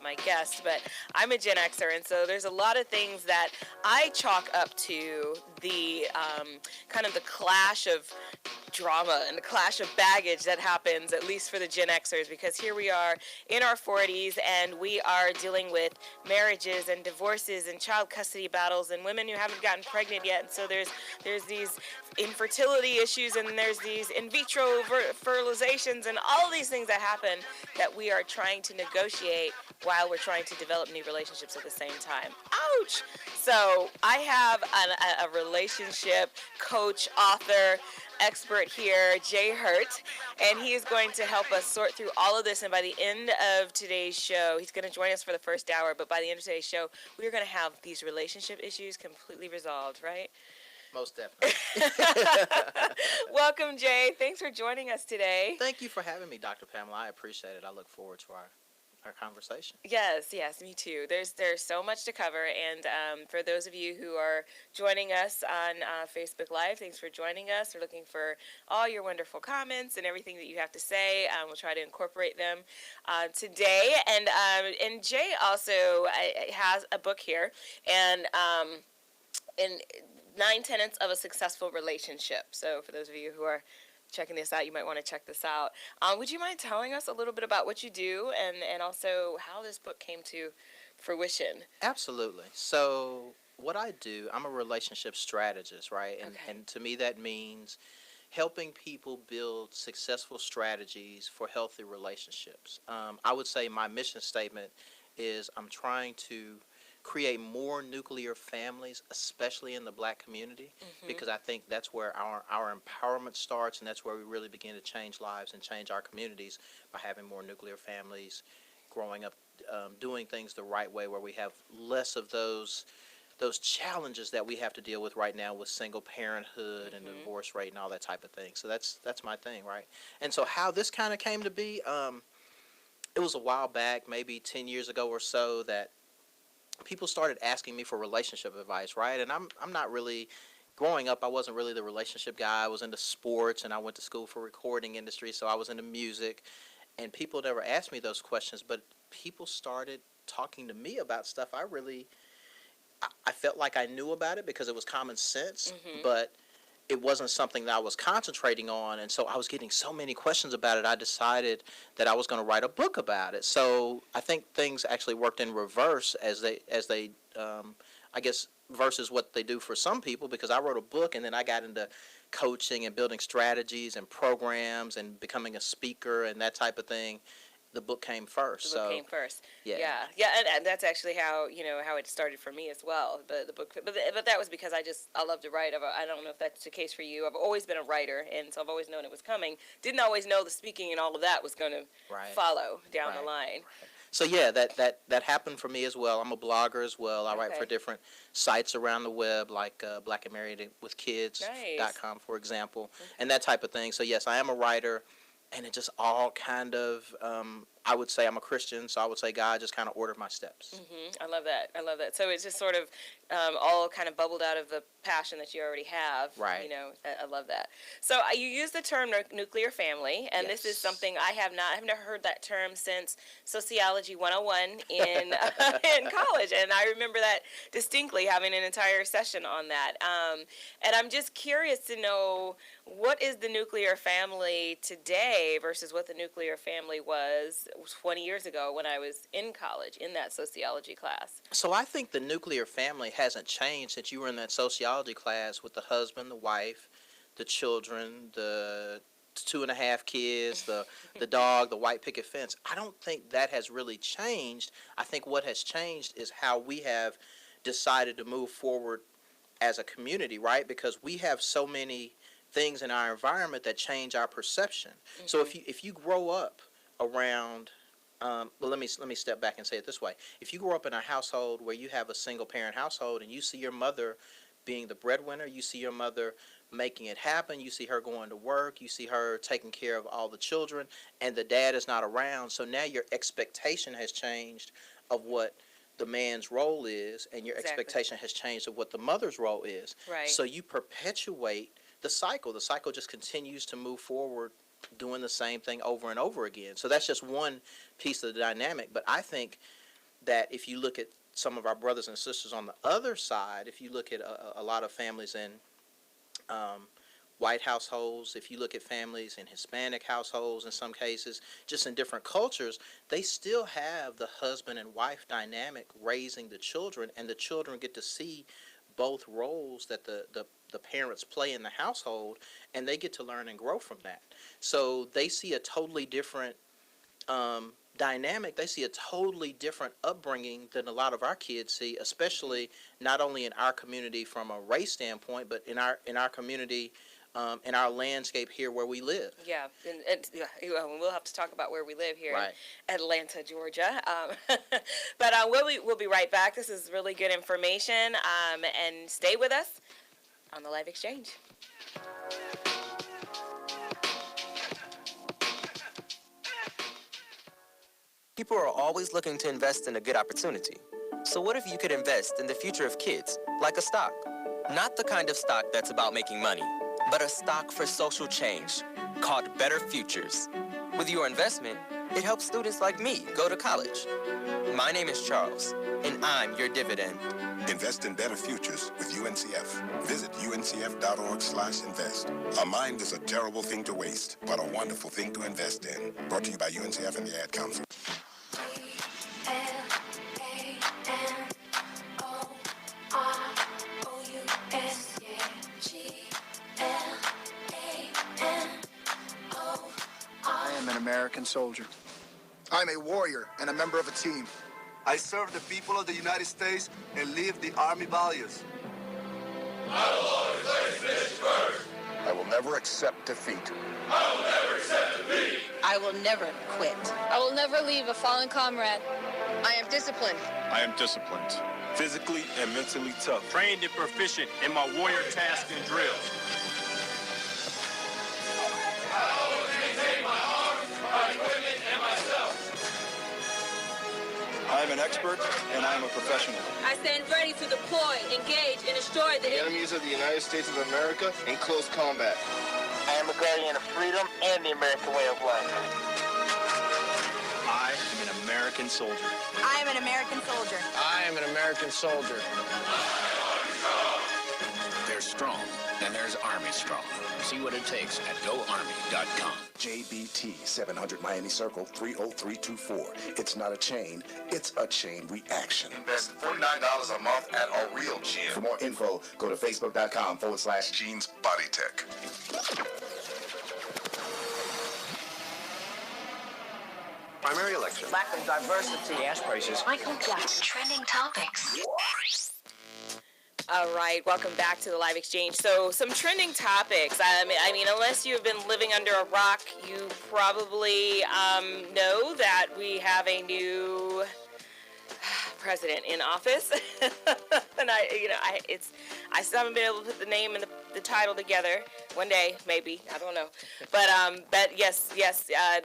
about my guest, but I'm a Gen Xer, and so there's a lot of things that I chalk up to the kind of the clash of drama and the clash of baggage that happens, at least for the Gen Xers, because here we are in our 40s and we are dealing with marriages and divorces and child custody battles and women who haven't gotten pregnant yet. And so there's these infertility issues and there's these in vitro fertilizations and all of these things that happen that we are trying to negotiate while we're trying to develop new relationships at the same time. Ouch! So I have a relationship coach, author, expert here, Jay Hurt, and he is going to help us sort through all of this. And by the end of today's show, he's going to join us for the first hour, but by the end of today's show, we're going to have these relationship issues completely resolved, right? Most definitely. Welcome, Jay. Thanks for joining us today. Thank you for having me, Dr. Pamela. I appreciate it. I look forward to our conversation. Yes, me too. There's so much to cover, and for those of you who are joining us on Facebook Live, thanks for joining us. We're looking for all your wonderful comments and everything that you have to say. We'll try to incorporate them today. And Jay also has a book here, and in 9 Tenets of a Successful Relationship. So for those of you who are checking this out, you might want to check this out. Would you mind telling us a little bit about what you do and also how this book came to fruition? Absolutely. So what I do, I'm a relationship strategist, right? And to me that means helping people build successful strategies for healthy relationships. I would say my mission statement is I'm trying to create more nuclear families, especially in the Black community, because I think that's where our empowerment starts, and that's where we really begin to change lives and change our communities by having more nuclear families, growing up, doing things the right way, where we have less of those challenges that we have to deal with right now with single parenthood and the divorce rate and all that type of thing. So that's my thing, right? And so how this kind of came to be, it was a while back, maybe 10 years ago or so, that people started asking me for relationship advice, right? And I'm not really, growing up, I wasn't really the relationship guy. I was into sports, and I went to school for recording industry, so I was into music. And people never asked me those questions, but people started talking to me about stuff I felt like I knew about it because it was common sense, but it wasn't something that I was concentrating on, and so I was getting so many questions about it, I decided that I was going to write a book about it. So I think things actually worked in reverse as they I guess, versus what they do for some people, because I wrote a book and then I got into coaching and building strategies and programs and becoming a speaker and that type of thing. The book came first. The book came first. Yeah, and that's actually how it started for me as well. The book, but that was because I love to write. I don't know if that's the case for you. I've always been a writer, and so I've always known it was coming. Didn't always know the speaking and all of that was going to follow down the line. So yeah, that happened for me as well. I'm a blogger as well. I write for different sites around the web, like blackandmarriedwithkids.com, for example, and that type of thing. So yes, I am a writer. And it just all kind of, I would say I'm a Christian, so I would say God just kind of ordered my steps. I love that. So it's just sort of all kind of bubbled out of the passion that you already have. Right. I love that. So you use the term nuclear family, and this is something I've never heard that term since Sociology 101 in in college, and I remember that distinctly, having an entire session on that. And I'm just curious to know, what is the nuclear family today versus what the nuclear family was 20 years ago when I was in college in that sociology class? So I think the nuclear family hasn't changed since you were in that sociology class with the husband, the wife, the children, the 2.5 kids, the dog, the white picket fence. I don't think that has really changed. I think what has changed is how we have decided to move forward as a community, right? Because we have so many things in our environment that change our perception. So if you grow up around, let me step back and say it this way. If you grow up in a household where you have a single parent household and you see your mother being the breadwinner, you see your mother making it happen, you see her going to work, you see her taking care of all the children, and the dad is not around, so now your expectation has changed of what the man's role is, and your expectation has changed of what the mother's role is. Right. So you perpetuate the cycle. The cycle just continues to move forward, doing the same thing over and over again. So that's just one piece of the dynamic. But I think that if you look at some of our brothers and sisters on the other side, if you look at a lot of families in white households, if you look at families in Hispanic households in some cases, just in different cultures, they still have the husband and wife dynamic raising the children, and the children get to see both roles that the parents play in the household, and they get to learn and grow from that. So they see a totally different dynamic. They see a totally different upbringing than a lot of our kids see, especially not only in our community from a race standpoint, but in our community, in our landscape here where we live. Yeah, and we'll have to talk about where we live here Right. in Atlanta, Georgia. But we'll be right back. This is really good information, and stay with us on the Live Exchange. People are always looking to invest in a good opportunity. So what if you could invest in the future of kids, like a stock? Not the kind of stock that's about making money, but a stock for social change, called Better Futures. With your investment, it helps students like me go to college. My name is Charles, and I'm your dividend. Invest in better futures with UNCF. Visit uncf.org/invest. A mind is a terrible thing to waste, but a wonderful thing to invest in. Brought to you by UNCF and the Ad Council. I am an American soldier. I'm a warrior and a member of a team. I serve the people of the United States and live the Army values. I will always place finish first. I will never accept defeat. I will never accept defeat. I will never quit. I will never leave a fallen comrade. I am disciplined. I am disciplined. Physically and mentally tough. Trained and proficient in my warrior tasks and drills. I always maintain my arms, my equipment, and myself. I am an expert and I am a professional. I stand ready to deploy, engage, and destroy the Enemies of the United States of America in close combat. I am a guardian of freedom and the American way of life. I am an American soldier. I am an American soldier. I am an American soldier. There's strong, and there's Army strong. See what it takes at GoArmy.com. JBT 700 Miami Circle 30324. It's not a chain, it's a chain reaction. Invest $49 a month at a real gym. For more info, go to facebook.com/Jeans Body Tech. Primary election. Lack of diversity. Gas prices. Michael Jackson. Trending topics. All right, welcome back to the Live Exchange. So, some trending topics. I mean, unless you've been living under a rock, you probably know that we have a new president in office, and I still haven't been able to put the name and the title together. One day, maybe, I don't know, but yes,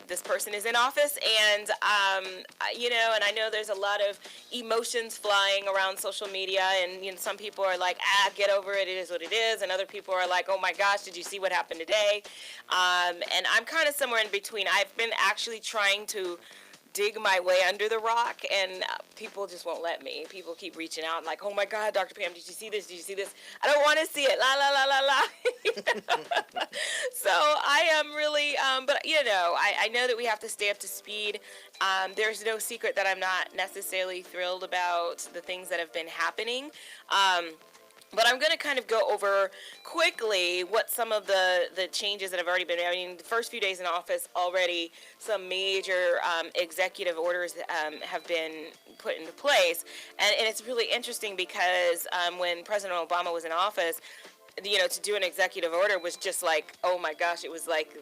this person is in office, and and I know there's a lot of emotions flying around social media, and some people are like, get over it, it is what it is, and other people are like, oh my gosh, did you see what happened today? And I'm kind of somewhere in between. I've been actually trying to dig my way under the rock, and people just won't let me. People keep reaching out like, oh my God, Dr. Pam, did you see this? Did you see this? I don't want to see it. La, la, la, la, la. So I am really, but I know that we have to stay up to speed. There's no secret that I'm not necessarily thrilled about the things that have been happening. But I'm going to kind of go over quickly what some of the changes that have already been. I mean, the first few days in office already, some major executive orders have been put into place. And it's really interesting because when President Obama was in office, to do an executive order was just like, oh my gosh, it was like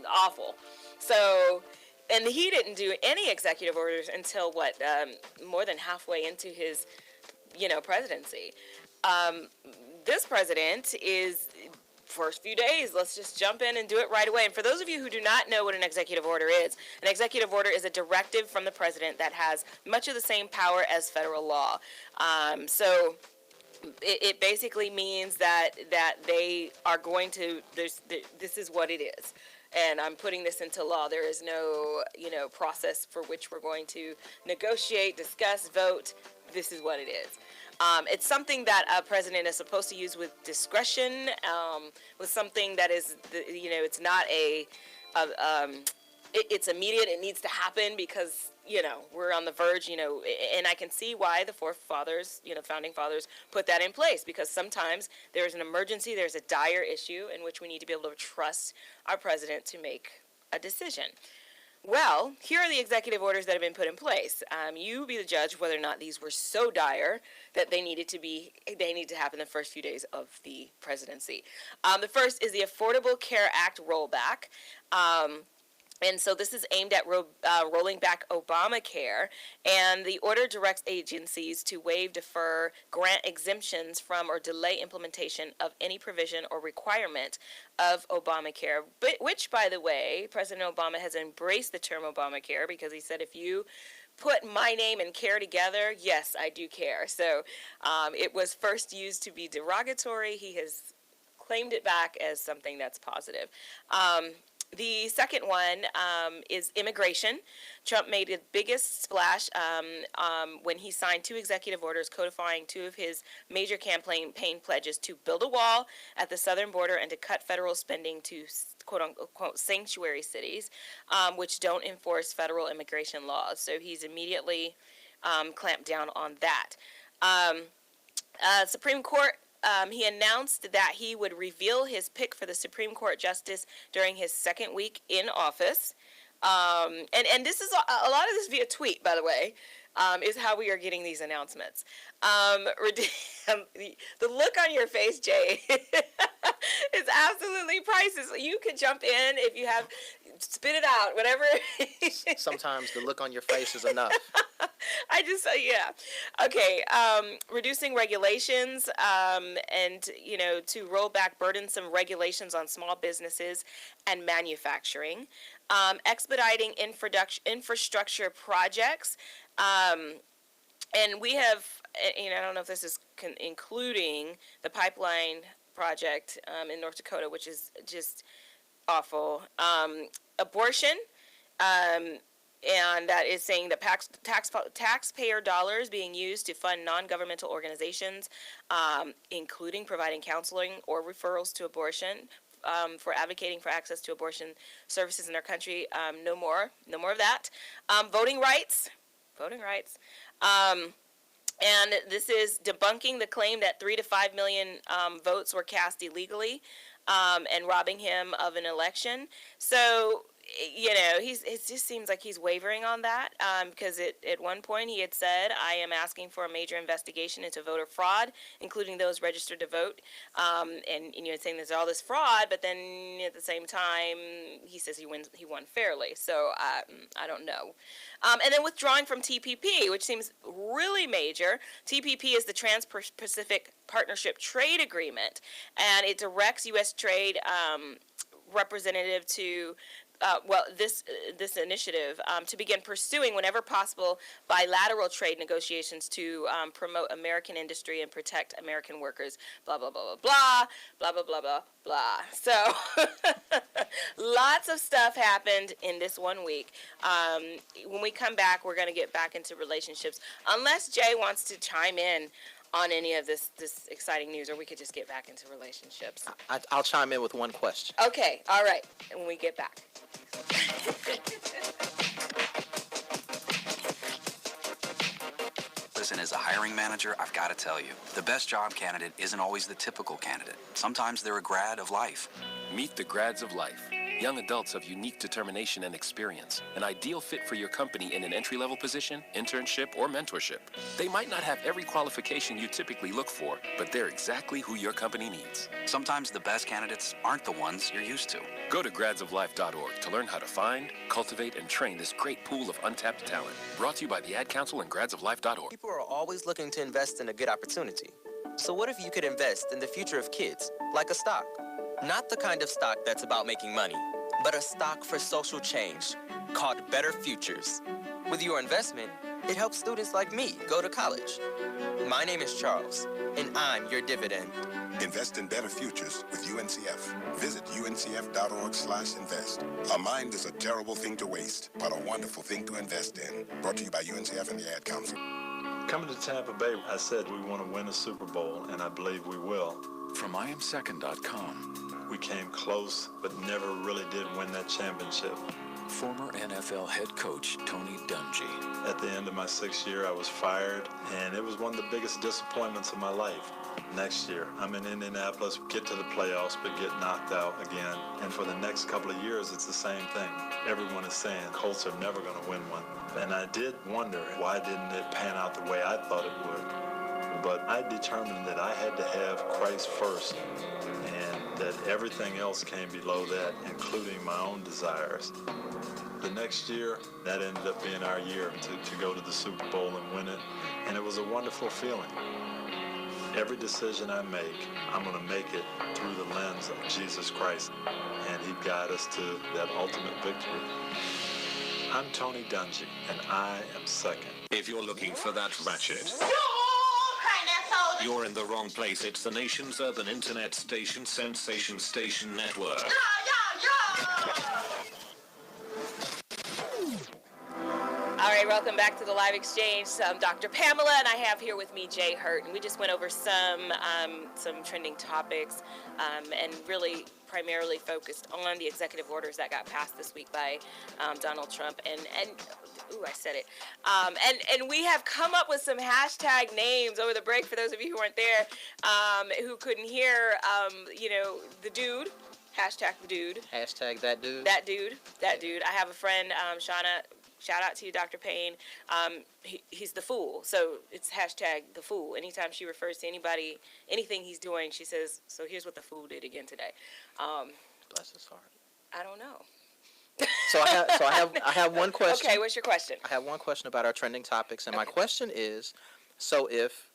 awful. So, and he didn't do any executive orders until more than halfway into his, presidency. This president is, first few days, let's just jump in and do it right away. And for those of you who do not know what an executive order is, an executive order is a directive from the president that has much of the same power as federal law. So it basically means that they are going to, this is what it is. and I'm putting this into law. There is no, process for which we're going to negotiate, discuss, vote. This is what it is. It's something that a president is supposed to use with discretion, with something that is, it's not it's immediate. It needs to happen because, we're on the verge, and I can see why the forefathers, founding fathers put that in place, because sometimes there's an emergency, there's a dire issue in which we need to be able to trust our president to make a decision. Well, here are the executive orders that have been put in place. You be the judge whether or not these were so dire that they need to happen the first few days of the presidency. The first is the Affordable Care Act rollback. And so this is aimed at rolling back Obamacare, and the order directs agencies to waive, defer, grant exemptions from, or delay implementation of any provision or requirement of Obamacare, which, by the way, President Obama has embraced the term Obamacare, because he said, if you put my name and care together, yes, I do care. So it was first used to be derogatory. He has claimed it back as something that's positive. The second one is immigration. Trump made the biggest splash when he signed 2 executive orders codifying 2 of his major campaign pledges to build a wall at the southern border and to cut federal spending to quote-unquote sanctuary cities, which don't enforce federal immigration laws. So he's immediately clamped down on that. Supreme Court, he announced that he would reveal his pick for the Supreme Court justice during his second week in office. And this is a lot of this via tweet, by the way, is how we are getting these announcements. The look on your face, Jay, is absolutely priceless. You could jump in if you have, spit it out, whatever. Sometimes the look on your face is enough. Yeah. Okay, reducing regulations and, to roll back burdensome regulations on small businesses and manufacturing, expediting infrastructure projects, and we have, I don't know if this is including the pipeline project in North Dakota, which is just awful. Abortion, and that is saying that taxpayer dollars being used to fund non-governmental organizations, including providing counseling or referrals to abortion, for advocating for access to abortion services in our country. No more of that. Voting rights. And this is debunking the claim that 3 to 5 million votes were cast illegally, and robbing him of an election. So, it just seems like he's wavering on that, because at one point he had said, I am asking for a major investigation into voter fraud, including those registered to vote, and saying there's all this fraud, but then at the same time he says he won fairly. So I don't know. And then withdrawing from TPP, which seems really major. TPP is the Trans-Pacific Partnership Trade Agreement, and it directs U.S. trade representative to this initiative to begin pursuing, whenever possible, bilateral trade negotiations to promote American industry and protect American workers. Blah blah blah blah blah blah blah blah blah. So lots of stuff happened in this 1 week. When we come back, we're going to get back into relationships, unless Jay wants to chime in on any of this exciting news, or we could just get back into relationships. I'll chime in with one question. Okay, all right, when we get back. Listen, as a hiring manager, I've got to tell you, the best job candidate isn't always the typical candidate. Sometimes they're a grad of life. Meet the grads of life. Young adults of unique determination and experience, an ideal fit for your company in an entry-level position, internship, or mentorship. They might not have every qualification you typically look for, but they're exactly who your company needs. Sometimes the best candidates aren't the ones you're used to. Go to gradsoflife.org to learn how to find, cultivate, and train this great pool of untapped talent. Brought to you by the Ad Council and gradsoflife.org. People are always looking to invest in a good opportunity. So what if you could invest in the future of kids, like a stock? Not the kind of stock that's about making money, but a stock for social change called Better Futures. With your investment, it helps students like me go to college. My name is Charles, and I'm your dividend. Invest in better futures with UNCF. Visit uncf.org/invest. A mind is a terrible thing to waste, but a wonderful thing to invest in. Brought to you by UNCF and the Ad Council. Coming to Tampa Bay, I said we want to win a Super Bowl, and I believe we will. From IamSecond.com. We came close, but never really did win that championship. Former NFL head coach Tony Dungy. At the end of my 6th year, I was fired, and it was one of the biggest disappointments of my life. Next year, I'm in Indianapolis, get to the playoffs, but get knocked out again. And for the next couple of years, it's the same thing. Everyone is saying Colts are never going to win one. And I did wonder, why didn't it pan out the way I thought it would? But I determined that I had to have Christ first, and that everything else came below that, including my own desires. The next year, that ended up being our year to go to the Super Bowl and win it, and it was a wonderful feeling. Every decision I make, I'm going to make it through the lens of Jesus Christ, and He'd guide us to that ultimate victory. I'm Tony Dungy, and I am second. If you're looking for that ratchet, you're in the wrong place. It's the nation's urban internet station, Sensation Station Network. All right, welcome back to the Live Exchange. I'm Dr. Pamela, and I have here with me Jay Hurt, and we just went over some trending topics, and really primarily focused on the executive orders that got passed this week by Donald Trump, and ooh, I said it. And we have come up with some hashtag names over the break for those of you who weren't there, who couldn't hear. The dude. Hashtag the dude. Hashtag that dude. That dude. That dude. I have a friend, Shauna. Shout out to you, Dr. Payne. He's the fool. So it's hashtag the fool. Anytime she refers to anybody, anything he's doing, she says, so here's what the fool did again today. Bless his heart. I don't know. So I have one question. Okay, what's your question? I have one question about our trending topics, and my question is, so if,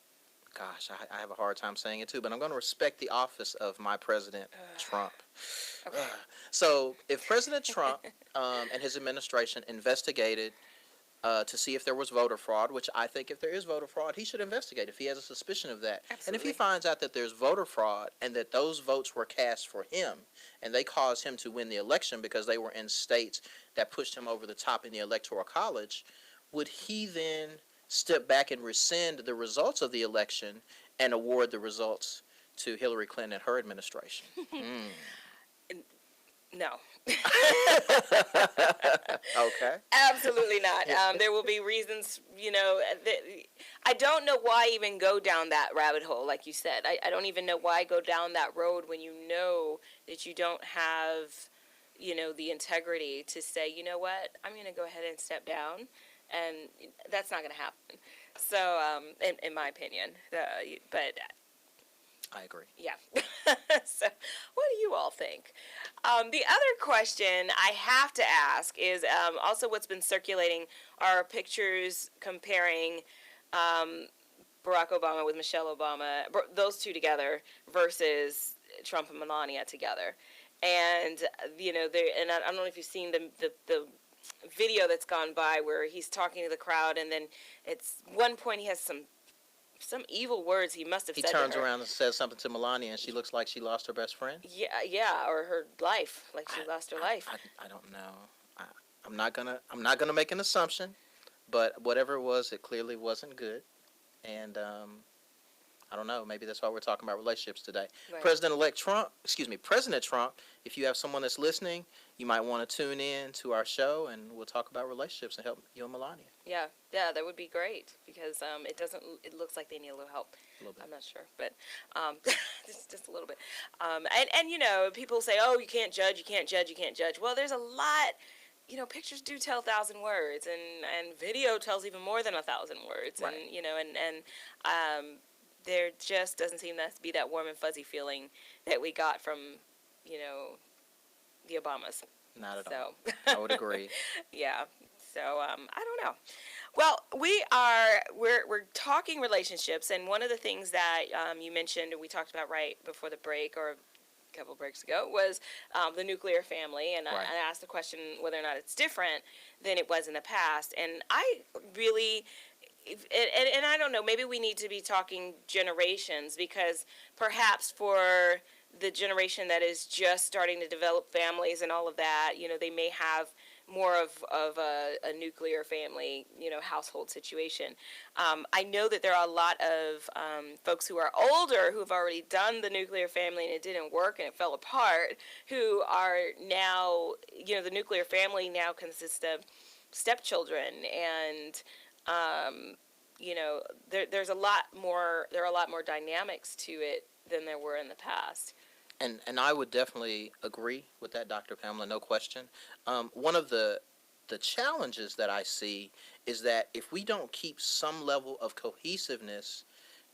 gosh, I have a hard time saying it too, but I'm going to respect the office of my President Trump. Okay. So if President Trump and his administration investigated to see if there was voter fraud, which I think if there is voter fraud, he should investigate if he has a suspicion of that. Absolutely. And if he finds out that there's voter fraud and that those votes were cast for him and they caused him to win the election because they were in states that pushed him over the top in the Electoral College, would he then step back and rescind the results of the election and award the results to Hillary Clinton and her administration? No. Okay. Absolutely not. There will be reasons, I don't know why even go down that rabbit hole, like you said. I don't even know why go down that road when you know that you don't have, the integrity to say, you know what, I'm going to go ahead and step down. And that's not going to happen. So, in my opinion, but I agree. Yeah. So, what do you all think? The other question I have to ask is also what's been circulating are pictures comparing Barack Obama with Michelle Obama, those two together, versus Trump and Melania together. And, and I don't know if you've seen the video that's gone by where he's talking to the crowd, and then it's one point he has some evil words he must have said to her. He turns around and says something to Melania, and she looks like she lost her best friend? Yeah, or her life, like she lost her life. I don't know. I'm not gonna make an assumption, but whatever it was, it clearly wasn't good, and I don't know. Maybe that's why we're talking about relationships today. Right. President Trump, if you have someone that's listening, you might want to tune in to our show, and we'll talk about relationships and help you and Melania. Yeah, that would be great, because it looks like they need a little help. A little bit. I'm not sure, but just a little bit. And people say, oh, you can't judge. Well, there's a lot. Pictures do tell 1,000 words, and video tells even more than 1,000 words. Right. And there just doesn't seem to be that warm and fuzzy feeling that we got from, the Obamas. Not at all. I would agree. Yeah. So I don't know. Well, we're talking relationships, and one of the things that you mentioned, and we talked about right before the break, or a couple breaks ago, was the nuclear family, and right. I asked the question whether or not it's different than it was in the past, and I really, and I don't know, maybe we need to be talking generations, because perhaps for the generation that is just starting to develop families and all of that, they may have more of a nuclear family, household situation. I know that there are a lot of folks who are older who have already done the nuclear family and it didn't work and it fell apart, who are now, the nuclear family now consists of stepchildren, and there's a lot more. There are a lot more dynamics to it than there were in the past. And I would definitely agree with that, Dr. Pamela, no question. One of the challenges that I see is that if we don't keep some level of cohesiveness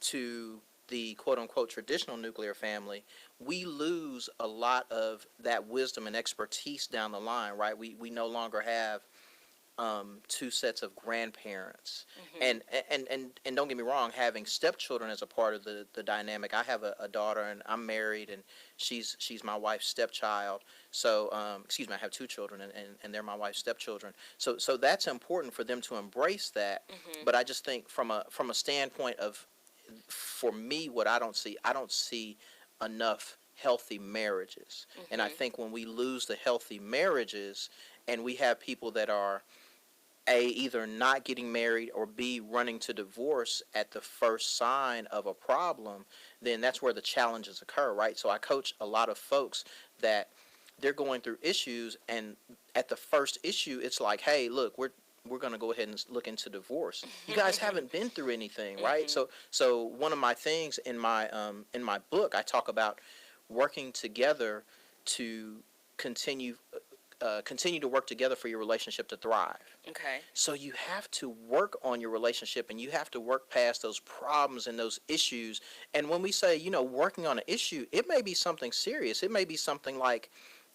to the quote-unquote traditional nuclear family, we lose a lot of that wisdom and expertise down the line, right? We no longer have two sets of grandparents. And don't get me wrong, having stepchildren as a part of the dynamic. I have a daughter, and I'm married, and she's my wife's stepchild. So excuse me, I have two children, and they're my wife's stepchildren. So that's important for them to embrace that. But I just think from a standpoint of, for me, what I don't see enough healthy marriages. And I think when we lose the healthy marriages, and we have people that are A, either not getting married, or B, running to divorce at the first sign of a problem, then that's where the challenges occur, right? So I coach a lot of folks that they're going through issues, and at the first issue, it's like, hey, look, we're going to go ahead and look into divorce. You guys haven't been through anything, right? So one of my things in my book, I talk about working together to continue to work together for your relationship to thrive. Okay. So you have to work on your relationship, and you have to work past those problems and those issues. And when we say, working on an issue, it may be something serious. It may be something like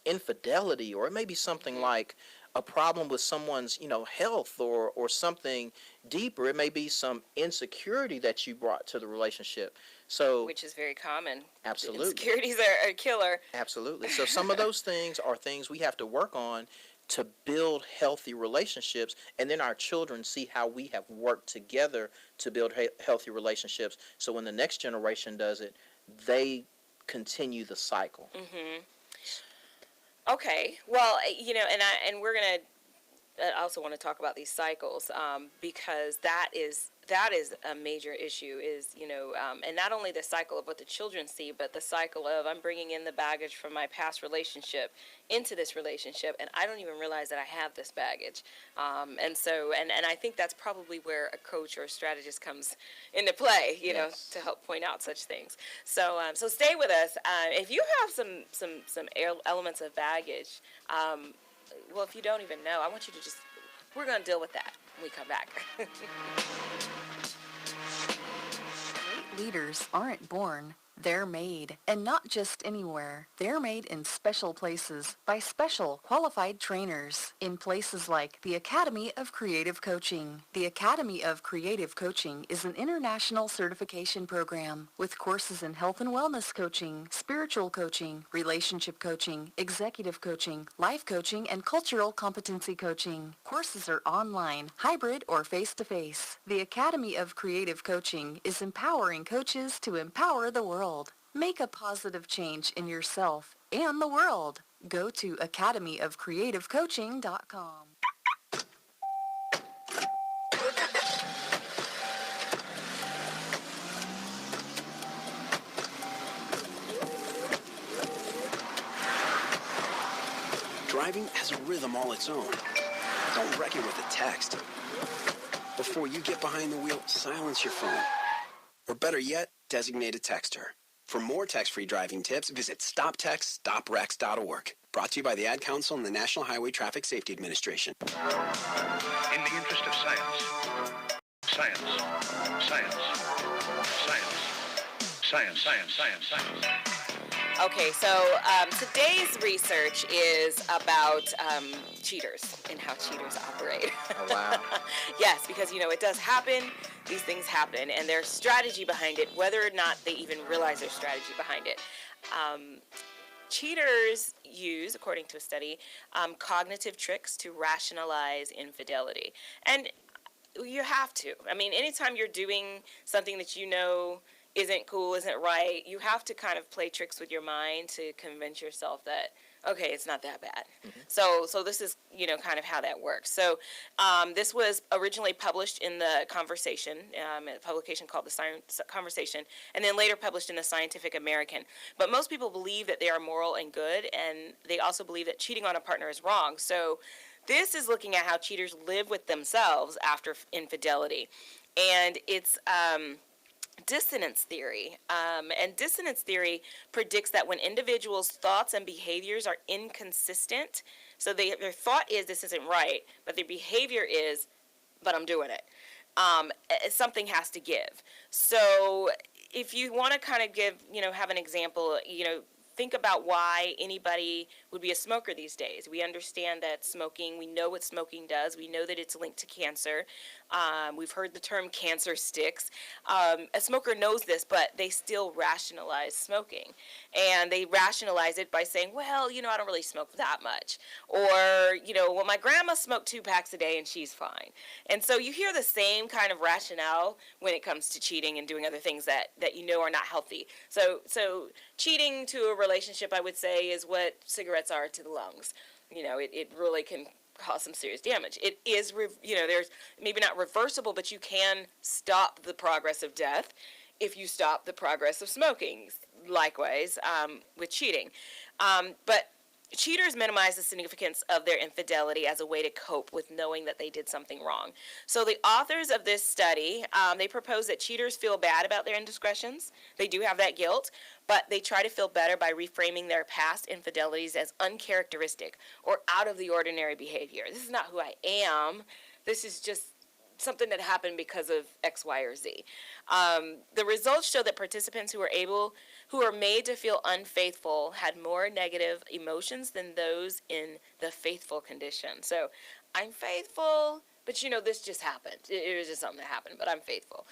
infidelity, or it may be something like a problem with someone's, health, or something deeper. It may be some insecurity that you brought to the relationship. So, which is very common. Absolutely. Insecurities are a killer. Absolutely. So some of those things are things we have to work on to build healthy relationships, and then our children see how we have worked together to build healthy relationships. So when the next generation does it, they continue the cycle. Okay. Well, and we're gonna. I also want to talk about these cycles, because that is a major issue. And not only the cycle of what the children see, but the cycle of, I'm bringing in the baggage from my past relationship into this relationship, and I don't even realize that I have this baggage. And I think that's probably where a coach or a strategist comes into play, to help point out such things. So stay with us. If you have some elements of baggage, well, if you don't even know, I want you to we're going to deal with that when we come back. Great leaders aren't born. They're made, and not just anywhere. They're made in special places by special qualified trainers in places like the Academy of Creative Coaching. The Academy of Creative Coaching is an international certification program with courses in health and wellness coaching, spiritual coaching, relationship coaching, executive coaching, life coaching, and cultural competency coaching. Courses are online, hybrid, or face-to-face. The Academy of Creative Coaching is empowering coaches to empower the world. Make a positive change in yourself and the world. Go to academyofcreativecoaching.com. Driving has a rhythm all its own. Don't wreck it with a text. Before you get behind the wheel, silence your phone. Or better yet, designate a texter. For more text-free driving tips, visit stoptextstoprex.org. Brought to you by the Ad Council and the National Highway Traffic Safety Administration. In the interest of science. Okay, so today's research is about cheaters and how cheaters operate. Oh, wow. Yes, because, it does happen. These things happen, and there's strategy behind it, whether or not they even realize there's strategy behind it. Cheaters use, according to a study, cognitive tricks to rationalize infidelity. And You have to. I mean, anytime you're doing something that you know isn't cool, isn't right, you have to kind of play tricks with your mind to convince yourself that, okay, it's not that bad. So this is, kind of how that works. So this was originally published in the Conversation, a publication called the Science Conversation, and then later published in the Scientific American. But most people believe that they are moral and good, and they also believe that cheating on a partner is wrong. So this is looking at how cheaters live with themselves after infidelity. And it's dissonance theory. And dissonance theory predicts that when individuals' thoughts and behaviors are inconsistent, so their thought is this isn't right, but their behavior is, but I'm doing it. Something has to give. So if you want to kind of give, have an example, think about why anybody would be a smoker these days. We understand that smoking, we know what smoking does. We know that it's linked to cancer. We've heard the term cancer sticks. A smoker knows this, but they still rationalize smoking. And they rationalize it by saying, well, I don't really smoke that much. Or, well, my grandma smoked 2 packs a day and she's fine. And so you hear the same kind of rationale when it comes to cheating and doing other things that are not healthy. So cheating to a relationship, I would say, is what cigarettes are to the lungs. It really can cause some serious damage. It is, there's maybe not reversible, but you can stop the progress of death if you stop the progress of smoking. Likewise, with cheating. But cheaters minimize the significance of their infidelity as a way to cope with knowing that they did something wrong. So the authors of this study, they propose that cheaters feel bad about their indiscretions. They do have that guilt, but they try to feel better by reframing their past infidelities as uncharacteristic or out of the ordinary behavior. This is not who I am. This is just something that happened because of X, Y, or Z. The results show that participants who are made to feel unfaithful had more negative emotions than those in the faithful condition. So I'm faithful, but this just happened. It was just something that happened, but I'm faithful.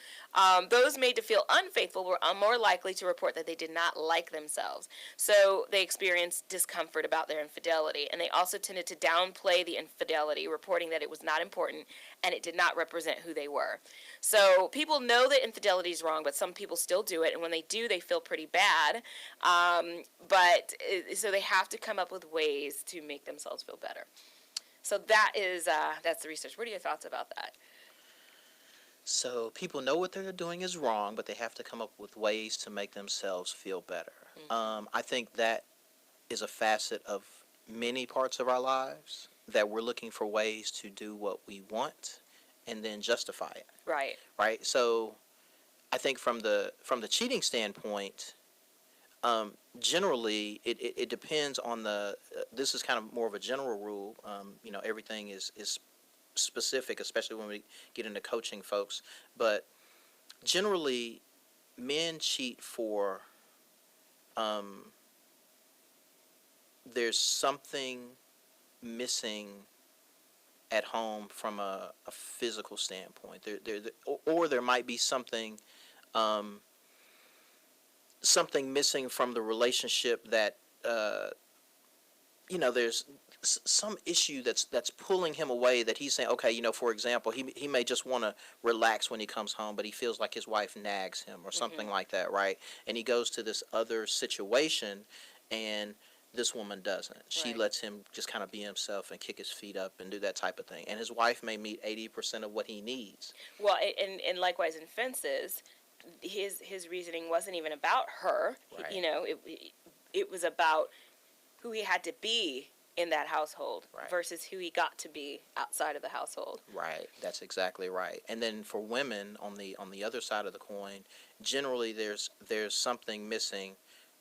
Those made to feel unfaithful were more likely to report that they did not like themselves. So they experienced discomfort about their infidelity, and they also tended to downplay the infidelity, reporting that it was not important and it did not represent who they were. So people know that infidelity is wrong, but some people still do it, and when they do, they feel pretty bad. So they have to come up with ways to make themselves feel better. So that's the research. What are your thoughts about that? So people know what they're doing is wrong, but they have to come up with ways to make themselves feel better. I think that is a facet of many parts of our lives, that we're looking for ways to do what we want and then justify it. Right. Right. So I think from the cheating standpoint, generally it depends on this is kind of more of a general rule. Everything is specific, especially when we get into coaching folks. But generally, men cheat for there's something missing at home from a physical standpoint. Or there might be something missing from the relationship that there's some issue that's pulling him away, that he's saying, okay, for example, he may just want to relax when he comes home, but he feels like his wife nags him or something like that, right? And he goes to this other situation, and this woman doesn't. She lets him just kind of be himself and kick his feet up and do that type of thing. And his wife may meet 80% of what he needs. Well, and likewise in Fences, his reasoning wasn't even about her. Right. It was about who he had to be in that household versus who he got to be outside of the household. Right. That's exactly right. And then for women, on the other side of the coin, generally there's something missing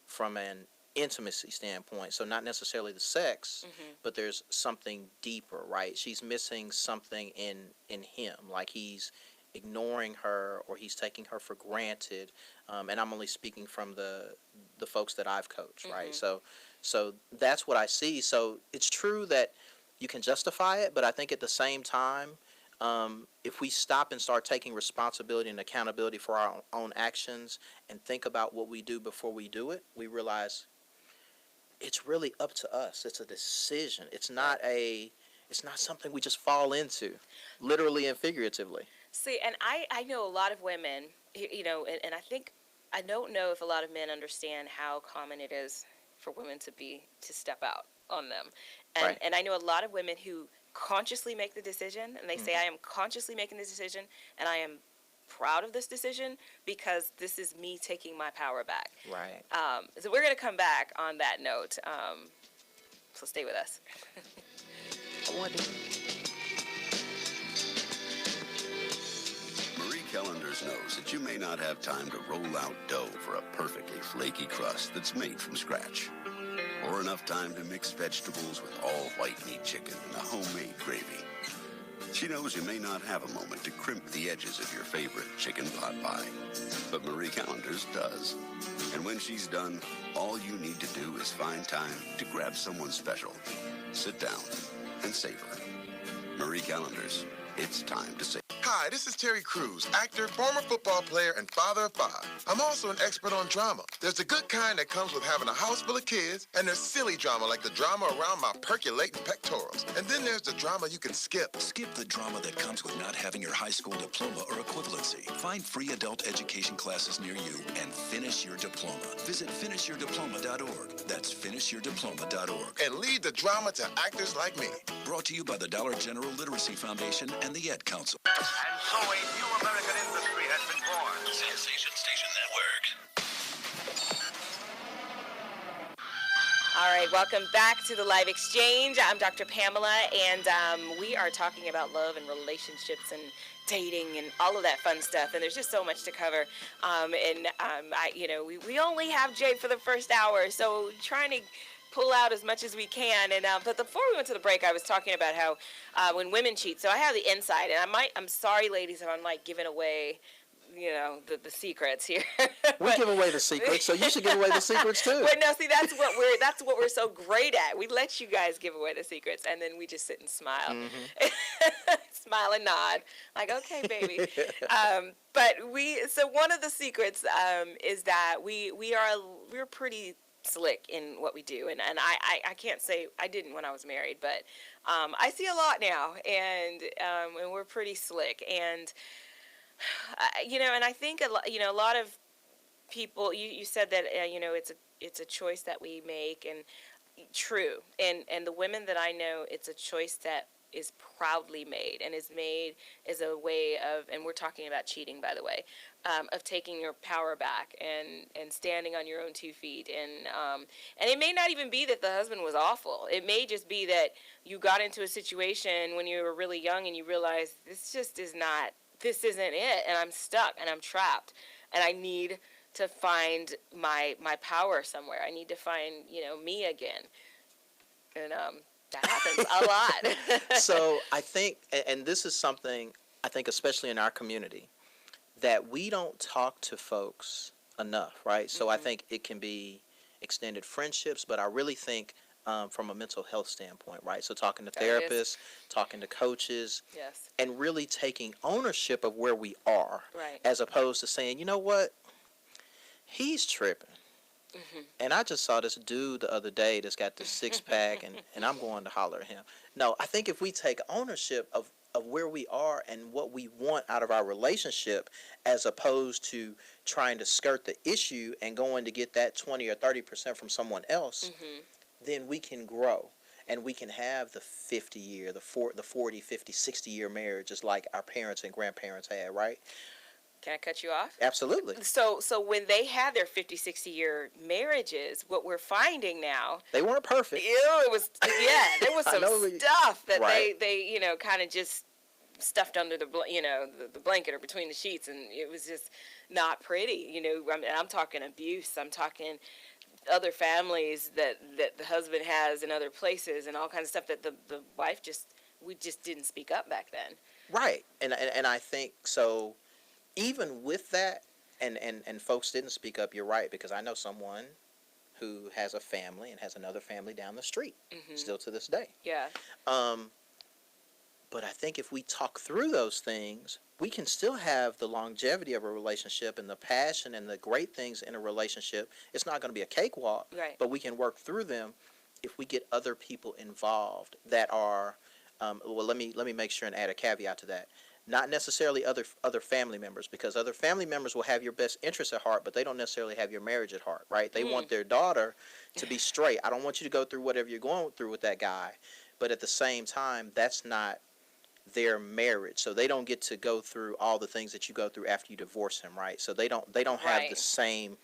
from an intimacy standpoint. So not necessarily the sex, but there's something deeper, right? She's missing something in him, like he's ignoring her or he's taking her for granted. And I'm only speaking from the folks that I've coached, right? So that's what I see. So it's true that you can justify it, but I think at the same time, if we stop and start taking responsibility and accountability for our own actions and think about what we do before we do it, we realize it's really up to us. It's a decision. It's not it's not something we just fall into, literally and figuratively. See, and I know a lot of women, and I don't know if a lot of men understand how common it is for women to step out on them. And Right. and I know a lot of women who consciously make the decision, and they say, I am consciously making this decision, and I am proud of this decision because this is me taking my power back. Right. So we're going to come back on that note. So stay with us. Marie Callender's knows that you may not have time to roll out dough for a perfectly flaky crust that's made from scratch, or enough time to mix vegetables with all white meat chicken in a homemade gravy. She knows you may not have a moment to crimp the edges of your favorite chicken pot pie, but Marie Callender's does. And when she's done, all you need to do is find time to grab someone special, sit down, and savor. Marie Callender's, it's time to savor. Hi, this is Terry Crews, actor, former football player, and father of 5. I'm also an expert on drama. There's the good kind that comes with having a house full of kids, and there's silly drama like the drama around my percolating pectorals. And then there's the drama you can skip. Skip the drama that comes with not having your high school diploma or equivalency. Find free adult education classes near you and finish your diploma. Visit finishyourdiploma.org. That's finishyourdiploma.org. And lead the drama to actors like me. Brought to you by the Dollar General Literacy Foundation and the Ed Council. And so a new American industry has been born. Sensation Station Network. All right, welcome back to the Live Exchange. I'm Dr. Pamela, and we are talking about love and relationships and dating and all of that fun stuff. And there's just so much to cover. We only have Jade for the first hour, so trying to pull out as much as we can. And but before we went to the break, I was talking about how when women cheat. So I have the inside, and I'm sorry, ladies, if I'm like giving away, the secrets here. We give away the secrets, so you should give away the secrets too. But no, see, that's what we're so great at. We let you guys give away the secrets, and then we just sit and smile, smile and nod, like, okay, baby. But so one of the secrets is that we're pretty slick in what we do, and I can't say I didn't when I was married, but I see a lot now, and we're pretty slick, and and I think a lot of people. You said that it's a choice that we make, and true, and the women that I know, it's a choice that is proudly made and is made as a way of, and we're talking about cheating, by the way, of taking your power back and standing on your own 2 feet. And it may not even be that the husband was awful. It may just be that you got into a situation when you were really young and you realized this isn't it, and I'm stuck and I'm trapped, and I need to find my power somewhere. I need to find, me again. And that happens a lot. So I think, and this is something I think, especially in our community, that we don't talk to folks enough, right? So I think it can be extended friendships, but I really think from a mental health standpoint, right? So talking to therapists, talking to coaches, yes, and really taking ownership of where we are, right, as opposed to saying, you know what, he's tripping. And I just saw this dude the other day that's got this 6-pack, and I'm going to holler at him. No, I think if we take ownership of where we are and what we want out of our relationship, as opposed to trying to skirt the issue and going to get that 20 or 30% from someone else, then we can grow. And we can have the 50-year, the 40, 50, 60-year marriages like our parents and grandparents had, right? Can I cut you off? Absolutely. So when they had their 50, 60-year marriages, what we're finding now... They weren't perfect. There was some stuff that they kind of just stuffed under the blanket or between the sheets, and it was just not pretty. I'm talking abuse. I'm talking other families that the husband has in other places and all kinds of stuff that the wife we just didn't speak up back then. Right. And I think so... Even with that, and folks didn't speak up, you're right, because I know someone who has a family and has another family down the street, still to this day. Yeah. But I think if we talk through those things, we can still have the longevity of a relationship and the passion and the great things in a relationship. It's not going to be a cakewalk, right, but we can work through them if we get other people involved that are well, let me make sure and add a caveat to that. Not necessarily other family members, because other family members will have your best interests at heart, but they don't necessarily have your marriage at heart, right? They want their daughter to be straight. I don't want you to go through whatever you're going through with that guy, but at the same time, that's not their marriage, so they don't get to go through all the things that you go through after you divorce him, right? So they don't have the same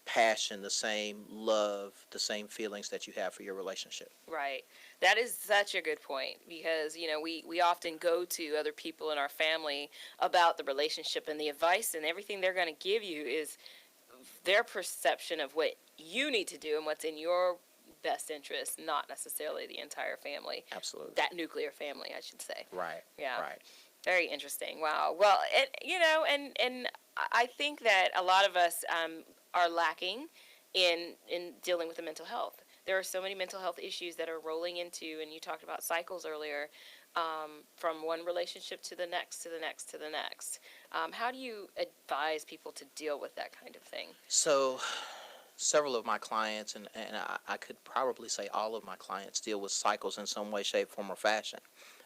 passion, the same love, the same feelings that you have for your relationship. Right. That is such a good point, because, we often go to other people in our family about the relationship, and the advice and everything they're going to give you is their perception of what you need to do and what's in your best interest, not necessarily the entire family. Absolutely. That nuclear family, I should say. Right. Yeah. Right. Very interesting. Wow. Well, and I think that a lot of us are lacking in dealing with the mental health. There are so many mental health issues that are rolling into, and you talked about cycles earlier, from one relationship to the next, to the next, to the next. How do you advise people to deal with that kind of thing? So, several of my clients, and I could probably say all of my clients, deal with cycles in some way, shape, form, or fashion.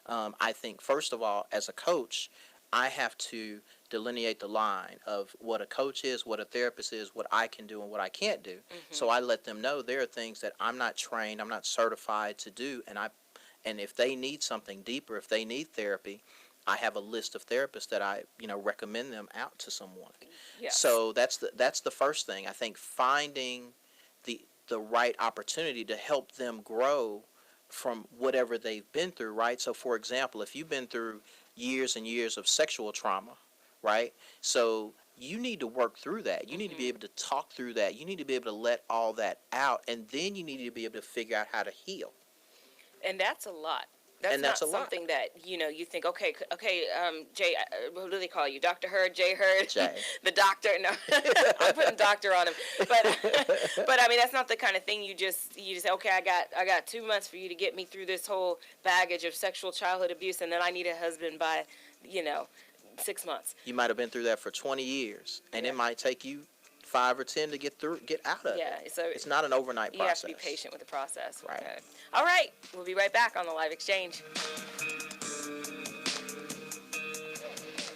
I think, first of all, as a coach, I have to delineate the line of what a coach is, what a therapist is, what I can do and what I can't do. So I let them know there are things that I'm not trained, I'm not certified to do, and if they need something deeper, if they need therapy, I have a list of therapists that I, recommend them out to someone. Yes. So that's the first thing. I think finding the right opportunity to help them grow from whatever they've been through, right? So, for example, if you've been through years and years of sexual trauma, right? So you need to work through that. You need to be able to talk through that. You need to be able to let all that out, and then you need to be able to figure out how to heal. And that's a lot. That's not something that, you think, okay, Jay, what do they call you? Dr. Hurd, Jay Hurd? Jay. The doctor? No, I'm putting doctor on him. But I mean, that's not the kind of thing you just say, okay, I got 2 months for you to get me through this whole baggage of sexual childhood abuse, and then I need a husband by, 6 months. You might have been through that for 20 years, and it might take you 5 or 10 to get out of it. So it's not an overnight process. You have to be patient with the process. Right. Okay. All right. We'll be right back on the Live Exchange.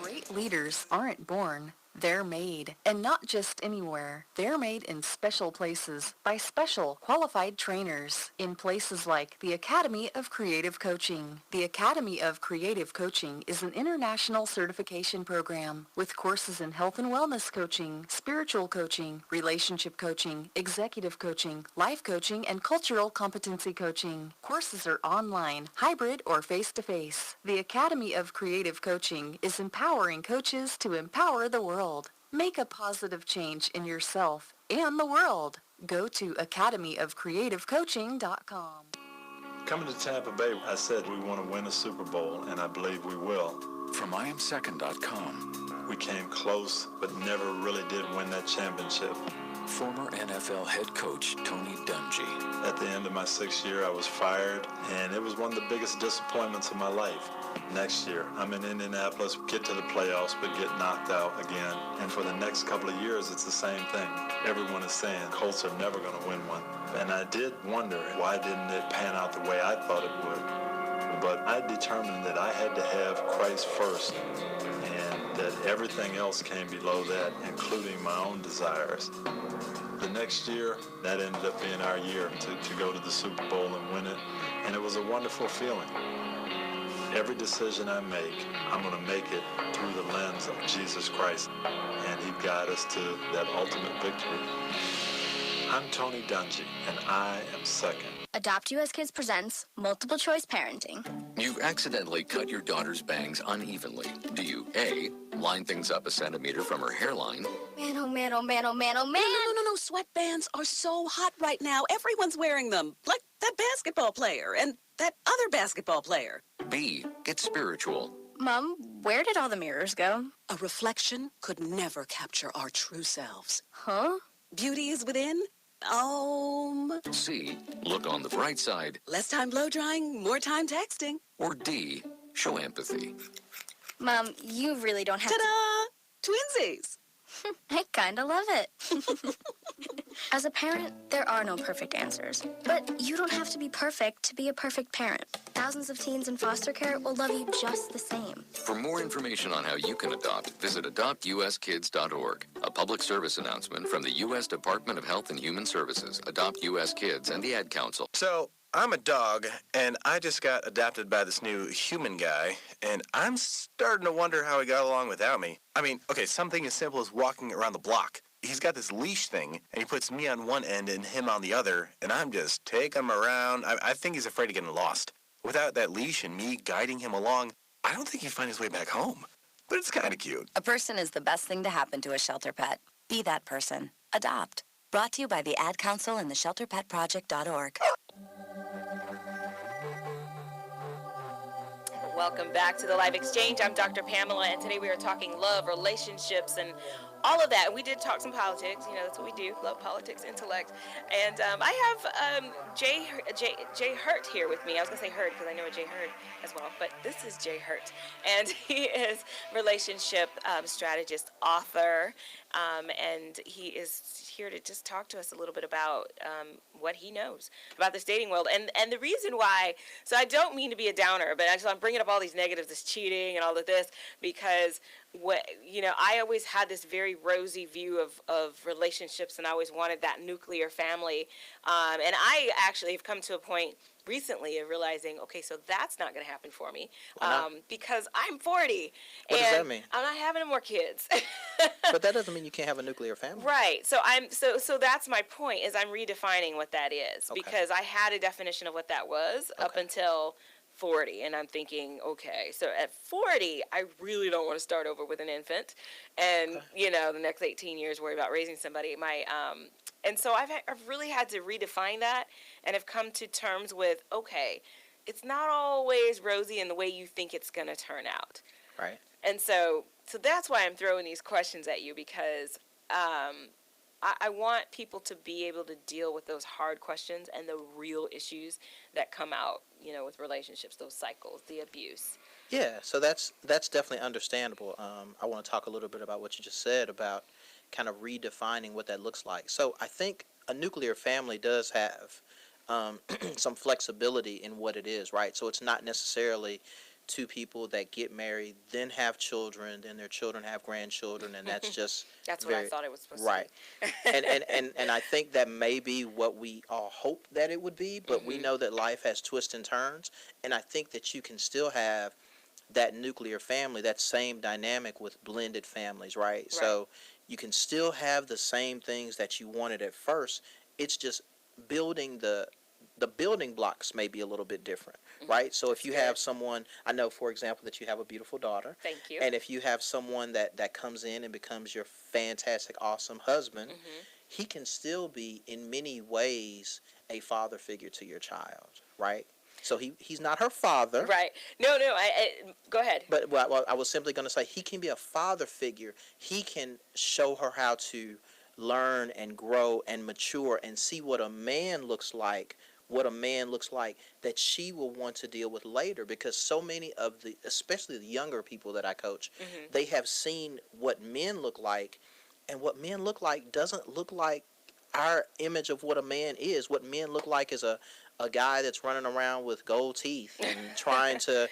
Great leaders aren't born. They're made, and not just anywhere. They're made in special places by special qualified trainers in places like the Academy of Creative Coaching. The Academy of Creative Coaching is an international certification program with courses in health and wellness coaching, spiritual coaching, relationship coaching, executive coaching, life coaching, and cultural competency coaching. Courses are online, hybrid, or face-to-face. The Academy of Creative Coaching is empowering coaches to empower the world. Make a positive change in yourself and the world. Go to academyofcreativecoaching.com. Coming to Tampa Bay, I said we want to win a Super Bowl, and I believe we will. From IamSecond.com. We came close, but never really did win that championship. Former NFL head coach Tony Dungy. At the end of my 6th year, I was fired, and it was one of the biggest disappointments of my life. Next year, I'm in Indianapolis, get to the playoffs, but get knocked out again. And for the next couple of years, it's the same thing. Everyone is saying Colts are never going to win one. And I did wonder, why didn't it pan out the way I thought it would? But I determined that I had to have Christ first, and that everything else came below that, including my own desires. The next year, that ended up being our year to go to the Super Bowl and win it, and it was a wonderful feeling. Every decision I make, I'm going to make it through the lens of Jesus Christ, and He guides us to that ultimate victory. I'm Tony Dungy, and I am second. Adopt US Kids presents Multiple Choice Parenting. You accidentally cut your daughter's bangs unevenly. Do you A, line things up a centimeter from her hairline? Man, oh man, oh man, oh man, oh man. No. Sweatbands are so hot right now. Everyone's wearing them. Like that basketball player and that other basketball player. B, get spiritual. Mom, where did all the mirrors go? A reflection could never capture our true selves. Huh? Beauty is within. C, look on the bright side. Less time blow drying, more time texting. Or D, show empathy. Mom, you really don't have Ta-da! Twinsies! I kinda love it. As a parent, there are no perfect answers. But you don't have to be perfect to be a perfect parent. Thousands of teens in foster care will love you just the same. For more information on how you can adopt, visit adoptuskids.org. A public service announcement from the U.S. Department of Health and Human Services, Adopt U.S. Kids, and the Ad Council. So, I'm a dog, and I just got adopted by this new human guy, and I'm starting to wonder how he got along without me. I mean, okay, something as simple as walking around the block. He's got this leash thing, and he puts me on one end and him on the other, and I'm just taking him around. I think he's afraid of getting lost. Without that leash and me guiding him along, I don't think he'd find his way back home. But it's kind of cute. A person is the best thing to happen to a shelter pet. Be that person. Adopt. Brought to you by the Ad Council and the ShelterPetProject.org. Welcome back to the Live Exchange. I'm Dr. Pamela, and today we are talking love, relationships, and all of that. And we did talk some politics. You know, that's what we do. Love, politics, intellect. And I have Jay Hurt here with me. I was going to say Hurt because I know a Jay Hurt as well, but this is Jay Hurt. And he is relationship strategist, author, and he is here to just talk to us a little bit about what he knows about this dating world. And the reason why, so I don't mean to be a downer, but I'm bringing up all these negatives, this cheating and all of this, because I always had this very rosy view of relationships, and I always wanted that nuclear family. And I actually have come to a point recently of realizing, okay, so that's not going to happen for me because I'm 40. What does that mean? I'm not having any more kids. But that doesn't mean you can't have a nuclear family. Right. So that's my point, is I'm redefining what that is, because I had a definition of what that was up until 40, and I'm thinking, okay, so at 40, I really don't want to start over with an infant, and the next 18 years worry about raising somebody. And so I've really had to redefine that, and have come to terms with, okay, it's not always rosy in the way you think it's going to turn out. Right. And so that's why I'm throwing these questions at you, because I want people to be able to deal with those hard questions and the real issues that come out, with relationships, those cycles, the abuse. Yeah, so that's definitely understandable. I want to talk a little bit about what you just said about kind of redefining what that looks like. So I think a nuclear family does have some flexibility in what it is, right? So it's not necessarily two people that get married, then have children, then their children have grandchildren, and that's just that's what I thought it was supposed to be. Right. and I think that may be what we all hope that it would be, but we know that life has twists and turns, and I think that you can still have that nuclear family, that same dynamic with blended families, right? So you can still have the same things that you wanted at first. It's just building the building blocks may be a little bit different, right? So if you have someone, I know, for example, that you have a beautiful daughter. Thank you. And if you have someone that comes in and becomes your fantastic, awesome husband, he can still be, in many ways, a father figure to your child, right? So he's not her father. Right. No, go ahead. But well, I was simply going to say he can be a father figure. He can show her how to learn and grow and mature and see what a man looks like, that she will want to deal with later, because so many of especially the younger people that I coach, they have seen what men look like, and what men look like doesn't look like our image of what a man is. What men look like is a guy that's running around with gold teeth and trying to,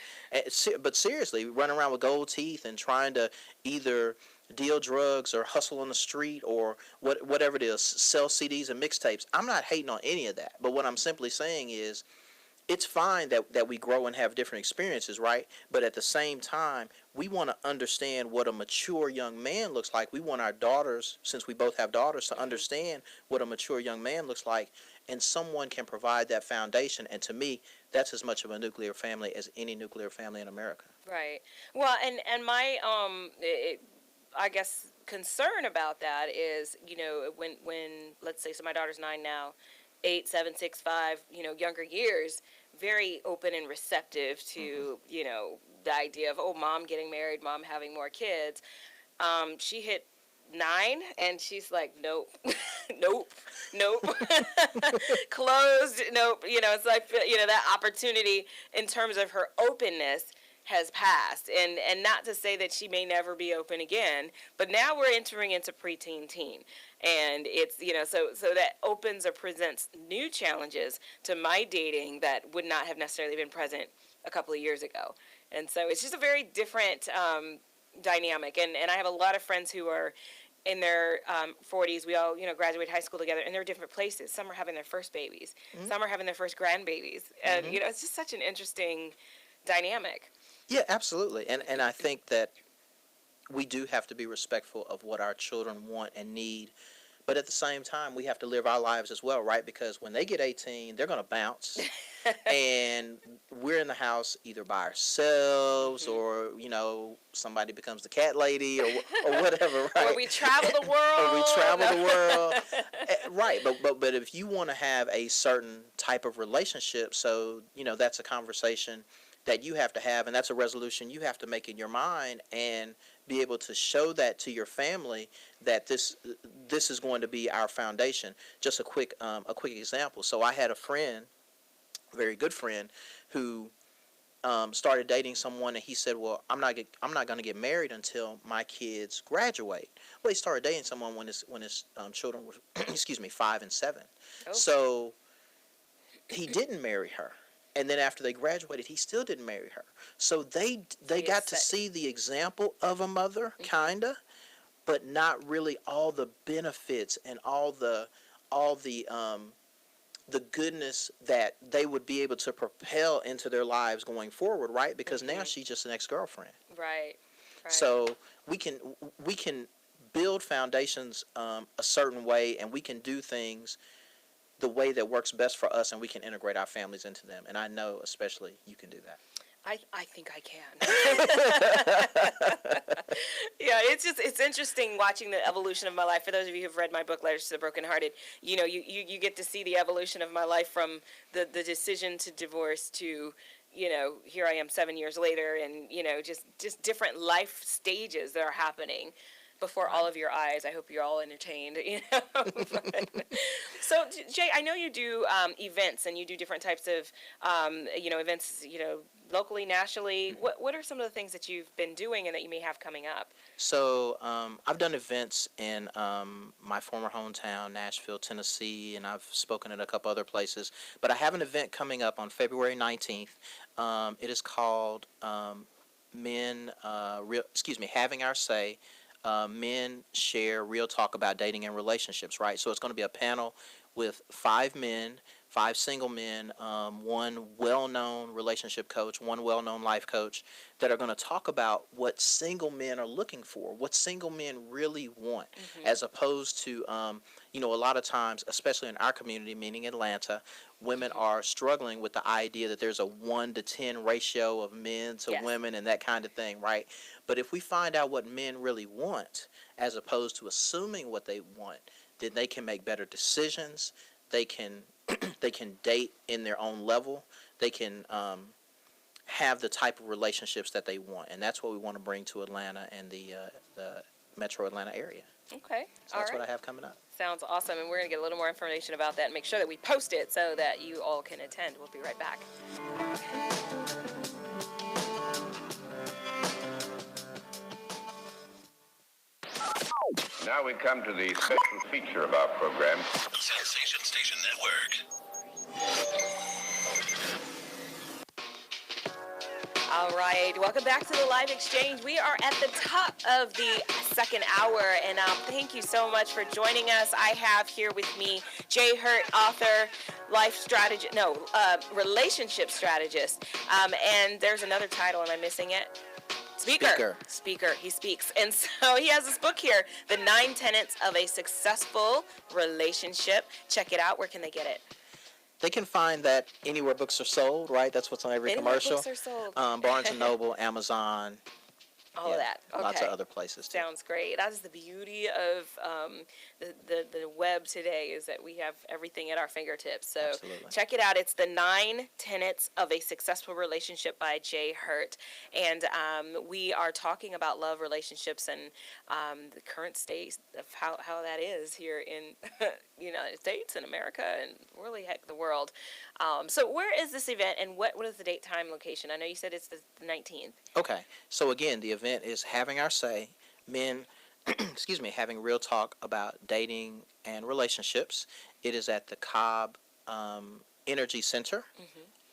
but seriously, running around with gold teeth and trying to either deal drugs or hustle on the street or whatever it is, sell CDs and mixtapes. I'm not hating on any of that, but what I'm simply saying is it's fine that we grow and have different experiences, right? But at the same time, we want to understand what a mature young man looks like. We want our daughters, since we both have daughters, to understand what a mature young man looks like, and someone can provide that foundation. And to me, that's as much of a nuclear family as any nuclear family in America. Right. Well, and my I guess concern about that is, when let's say, so my daughter's 9 now, 8, 7, 6, 5, younger years, very open and receptive to, the idea of, mom getting married, mom having more kids. She hit 9 and she's like, nope, nope, closed, nope. It's like, that opportunity in terms of her openness has passed, and not to say that she may never be open again, but now we're entering into preteen teen, and it's so that opens or presents new challenges to my dating that would not have necessarily been present a couple of years ago, and so it's just a very different dynamic, and I have a lot of friends who are in their 40s. We all graduate high school together, and they're different places. Some are having their first babies, some are having their first grandbabies, and it's just such an interesting dynamic. Yeah, absolutely. And I think that we do have to be respectful of what our children want and need. But at the same time, we have to live our lives as well, right? Because when they get 18, they're going to bounce. And we're in the house either by ourselves or, somebody becomes the cat lady or whatever, right? Or we travel the world. Or we travel the world. Right. But if you want to have a certain type of relationship, so, that's a conversation that you have to have, and that's a resolution you have to make in your mind and be able to show that to your family that this is going to be our foundation. Just a quick example. So I had a friend, a very good friend, who started dating someone, and he said, "Well, I'm not going to get married until my kids graduate." Well, he started dating someone when his children were 5 and 7. Oh. So he didn't marry her. And then after they graduated, he still didn't marry her. So they got to see the example of a mother, kinda, but not really all the benefits and all the goodness that they would be able to propel into their lives going forward, right? Because now she's just an ex-girlfriend. Right. So we can build foundations a certain way, and we can do things the way that works best for us, and we can integrate our families into them. And I know especially you can do that. I think I can. Yeah, it's interesting watching the evolution of my life. For those of you who've read my book, Letters to the Brokenhearted, you get to see the evolution of my life from the decision to divorce to, here I am 7 years later, and, just different life stages that are happening before all of your eyes. I hope you're all entertained. So, Jay, I know you do events, and you do different types of, events, locally, nationally. What are some of the things that you've been doing and that you may have coming up? So I've done events in my former hometown, Nashville, Tennessee, and I've spoken at a couple other places. But I have an event coming up on February 19th. It is called Having Our Say. Men share real talk about dating and relationships, right? So it's going to be a panel with 5 men, 5 single men, one well-known relationship coach, one well-known life coach, that are going to talk about what single men are looking for, what single men really want, as opposed to, a lot of times, especially in our community, meaning Atlanta, women are struggling with the idea that there's a 1 to 10 ratio of men to women and that kind of thing, right? But if we find out what men really want, as opposed to assuming what they want, then they can make better decisions. They can date in their own level. They can have the type of relationships that they want, and that's what we want to bring to Atlanta and the Metro Atlanta area. Okay, so that's what I have coming up. Sounds awesome, and we're going to get a little more information about that and make sure that we post it so that you all can attend. We'll be right back. Now we come to the special feature of our program. Sensation Station Network. All right, welcome back to the live exchange. We are at the top of the second hour, and thank you so much for joining us. I have here with me Jay Hurt, author, relationship strategist, and there's another title. Am I missing it? Speaker. He speaks. And so he has this book here, The 9 Tenets of a Successful Relationship. Check it out. Where can they get it? They can find that anywhere books are sold, right? That's what's on every commercial. Books are sold. Barnes & Noble, Amazon, All of that. Okay. Lots of other places too. Sounds great. That is the beauty of the web today, is that we have everything at our fingertips. So Absolutely. check it out. It's the 9 Tenets of a Successful Relationship by Jay Hurt. And we are talking about love, relationships, and the current state of how that is here in the United States and America and really, heck, the world. So where is this event, and what is the date, time, location? I know you said it's the 19th. Okay. So again, the event is Having Our Say, men, excuse me, having real talk about dating and relationships. It is at the Cobb Energy Center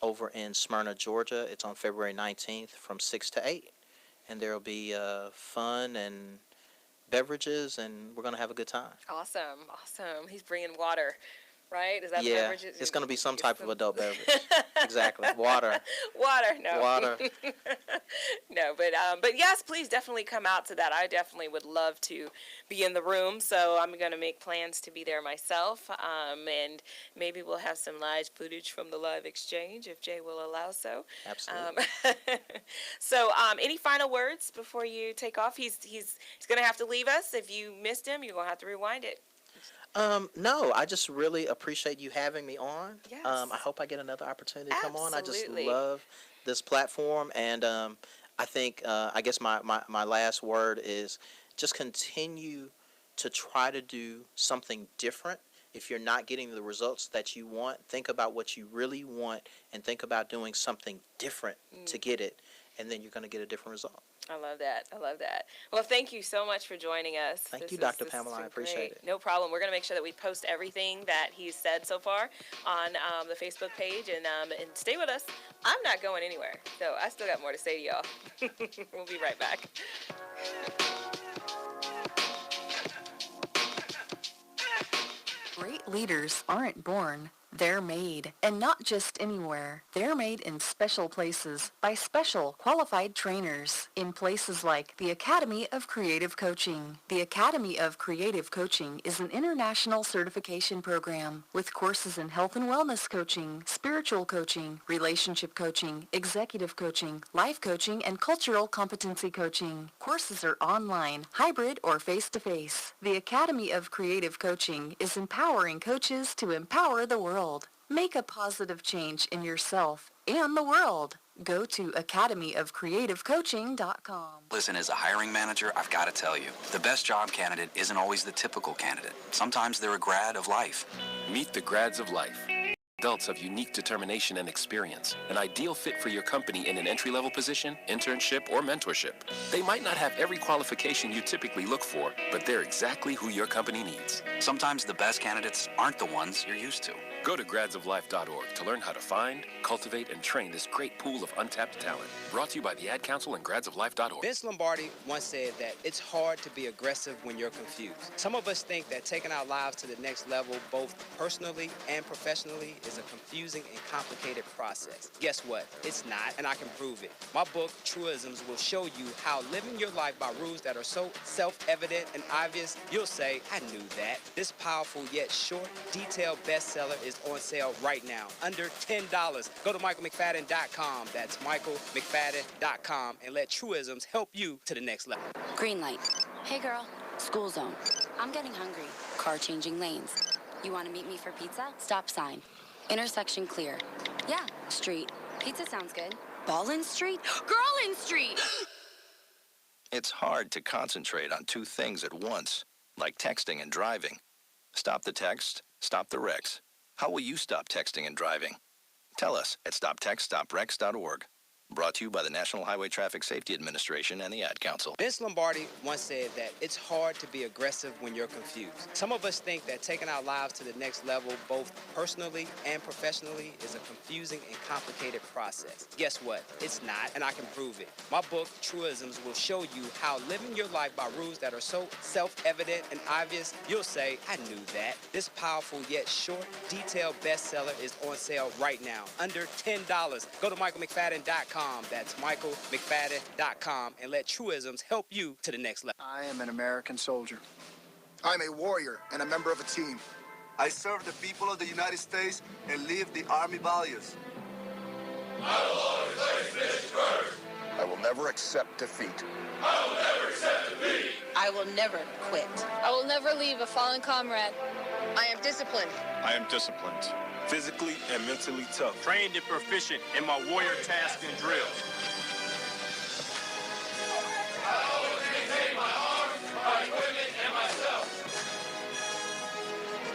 over in Smyrna, Georgia. It's on February 19th from 6 to 8. And there will be fun and beverages, and we're going to have a good time. Awesome. He's bringing water, right? Is that the Yeah, beverage? it's going to be some type of adult beverage. Exactly. Water. No. Water. No, but yes, please definitely come out to that. I definitely would love to be in the room, so I'm going to make plans to be there myself, and maybe we'll have some live footage from the live exchange if Jay will allow so. Absolutely. So, any final words before you take off? He's going to have to leave us. If you missed him, you're going to have to rewind it. No, I just really appreciate you having me on. Yes. I hope I get another opportunity to come on. I just Absolutely. love this platform, and I think, I guess my last word is just continue to try to do something different. If you're not getting the results that you want, think about what you really want and think about doing something different to get it, and then you're going to get a different result. I love that. Well, thank you so much for joining us. Thank you, Dr. Pamela. I appreciate it. No problem. We're going to make sure that we post everything that he's said so far on the Facebook page, and stay with us. I'm not going anywhere, so I still got more to say to y'all. We'll be right back. Great leaders aren't born. They're made, and not just anywhere. They're made in special places by special qualified trainers in places like the Academy of Creative Coaching. The Academy of Creative Coaching is an international certification program with courses in health and wellness coaching, spiritual coaching, relationship coaching, executive coaching, life coaching, and cultural competency coaching. Courses are online, hybrid, or face-to-face. The Academy of Creative Coaching is empowering coaches to empower the world. Make a positive change in yourself and the world. Go to academyofcreativecoaching.com. Listen, as a hiring manager, I've got to tell you, the best job candidate isn't always the typical candidate. Sometimes they're a grad of life. Meet the grads of life. Adults of unique determination and experience, an ideal fit for your company in an entry-level position, internship, or mentorship. They might not have every qualification you typically look for, but they're exactly who your company needs. Sometimes the best candidates aren't the ones you're used to. Go to gradsoflife.org to learn how to find, cultivate, and train this great pool of untapped talent. Brought to you by the Ad Council and gradsoflife.org. Vince Lombardi once said that it's hard to be aggressive when you're confused. Some of us think that taking our lives to the next level, both personally and professionally, is a confusing and complicated process. Guess what? It's not, and I can prove it. My book, Truisms, will show you how living your life by rules that are so self-evident and obvious, you'll say, I knew that. This powerful yet short, detailed bestseller is on sale right now, under $10. Go to michaelmcfadden.com. That's michaelmcfadden.com, and let Truisms help you to the next level. Green light. Hey girl, school zone. I'm getting hungry. Car changing lanes. You want to meet me for pizza? Stop sign. Intersection clear. Yeah, street. Pizza sounds good. Ballin Street? Girlin Street! It's hard to concentrate on two things at once, like texting and driving. Stop the text, stop the wrecks. How will you stop texting and driving? Tell us at stoptextstopwrecks.org. Brought to you by the National Highway Traffic Safety Administration and the Ad Council. Vince Lombardi once said that it's hard to be aggressive when you're confused. Some of us think that taking our lives to the next level, both personally and professionally, is a confusing and complicated process. Guess what? It's not, and I can prove it. My book, Truisms, will show you how living your life by rules that are so self-evident and obvious, you'll say, I knew that. This powerful yet short, detailed bestseller is on sale right now, under $10. Go to michaelmcfadden.com. That's michaelmcfadden.com, and let Truisms help you to the next level. I am an American soldier. I'm a warrior and a member of a team. I serve the people of the United States and live the Army values. I will always place this first. I will never accept defeat. I will never quit. I will never leave a fallen comrade. I am disciplined. I am disciplined. Physically and mentally tough. Trained and proficient in my warrior tasks and drills. I always maintain my arms, my equipment, and myself.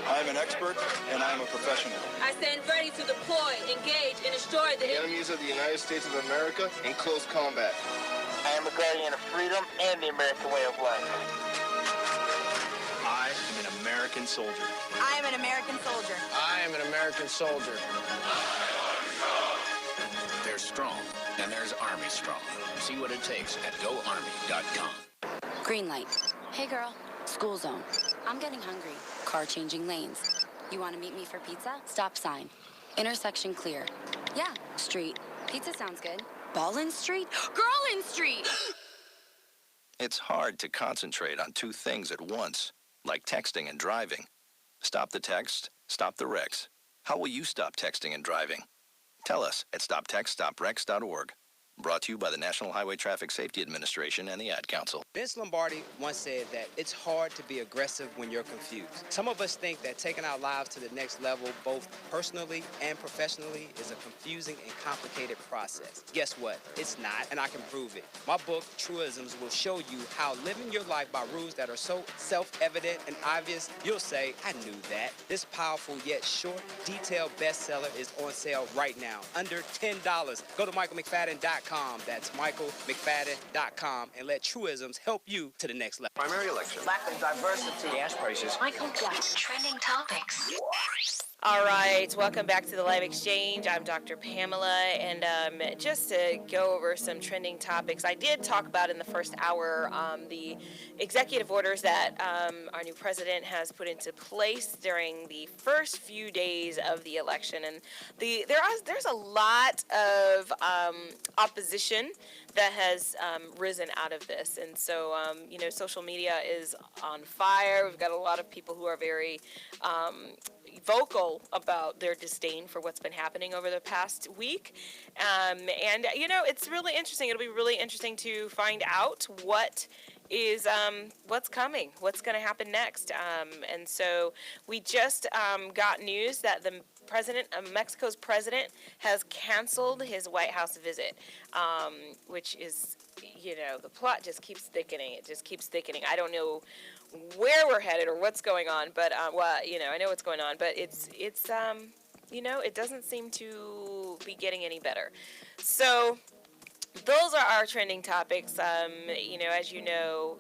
I am an expert and I am a professional. I stand ready to deploy, engage, and destroy the enemies of the United States of America in close combat. I am a guardian of freedom and the American way of life. I am an American soldier. I am an American soldier. I am an American soldier. There's strong, and there's Army strong. See what it takes at GoArmy.com. Green light. Hey girl, school zone. I'm getting hungry. Car changing lanes. You want to meet me for pizza? Stop sign. Intersection clear. Yeah, street. Pizza sounds good. Ballin Street? Girlin Street! It's hard to concentrate on two things at once, like texting and driving. Stop the text, stop the wrecks. How will you stop texting and driving? Tell us at stoptextstopwrecks.org. Brought to you by the National Highway Traffic Safety Administration and the Ad Council. Vince Lombardi once said that it's hard to be aggressive when you're confused. Some of us think that taking our lives to the next level, both personally and professionally, is a confusing and complicated process. Guess what? It's not, and I can prove it. My book, Truisms, will show you how living your life by rules that are so self-evident and obvious, you'll say, I knew that. This powerful yet short, detailed bestseller is on sale right now, under $10. Go to michaelmcfadden.com. That's michaelmcfadden.com, and let Truisms help you to the next level. Primary election. Lack of diversity. Gas prices. Michael Black. Trending topics. All right, welcome back to the Live Exchange. I'm Dr. Pamela, and just to go over some trending topics, I did talk about in the first hour the executive orders that our new president has put into place during the first few days of the election, and there's a lot of opposition that has risen out of this, and so social media is on fire. We've got a lot of people who are very vocal about their disdain for what's been happening over the past week. It's really interesting. It'll be really interesting to find out what's coming, what's going to happen next. And so we just got news that the Mexico's president has canceled his White House visit, which is, the plot just keeps thickening. It just keeps thickening. I don't know where we're headed or what's going on, but I know what's going on, but it's it doesn't seem to be getting any better. So those are our trending topics. As you know,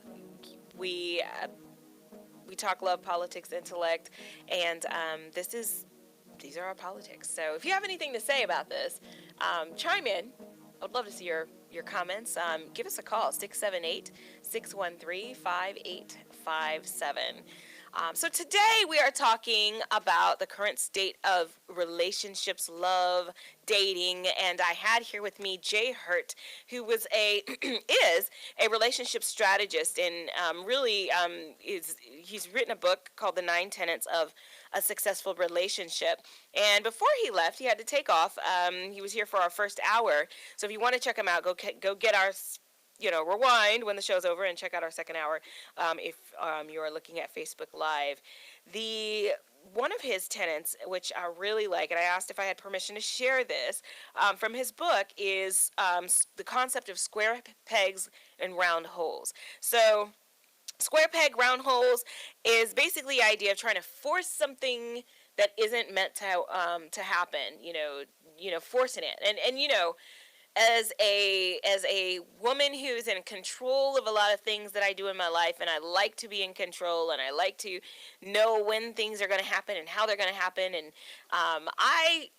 we talk love, politics, intellect, and these are our politics. So if you have anything to say about this, chime in. I'd love to see your comments. Give us a call, 678-613-5857. So today we are talking about the current state of relationships, love, dating, and I had here with me Jay Hurt, who is a relationship strategist, and he's written a book called The 9 Tenets of a Successful Relationship. And before he left, he had to take off. He was here for our first hour, so if you want to check him out, go get our rewind when the show's over and check out our second hour if you are looking at Facebook Live. One of his tenets, which I really like, and I asked if I had permission to share this, from his book is the concept of square pegs and round holes. So square peg, round holes is basically the idea of trying to force something that isn't meant to happen, forcing it. And as a woman who's in control of a lot of things that I do in my life, and I like to be in control, and I like to know when things are going to happen and how they're going to happen, and I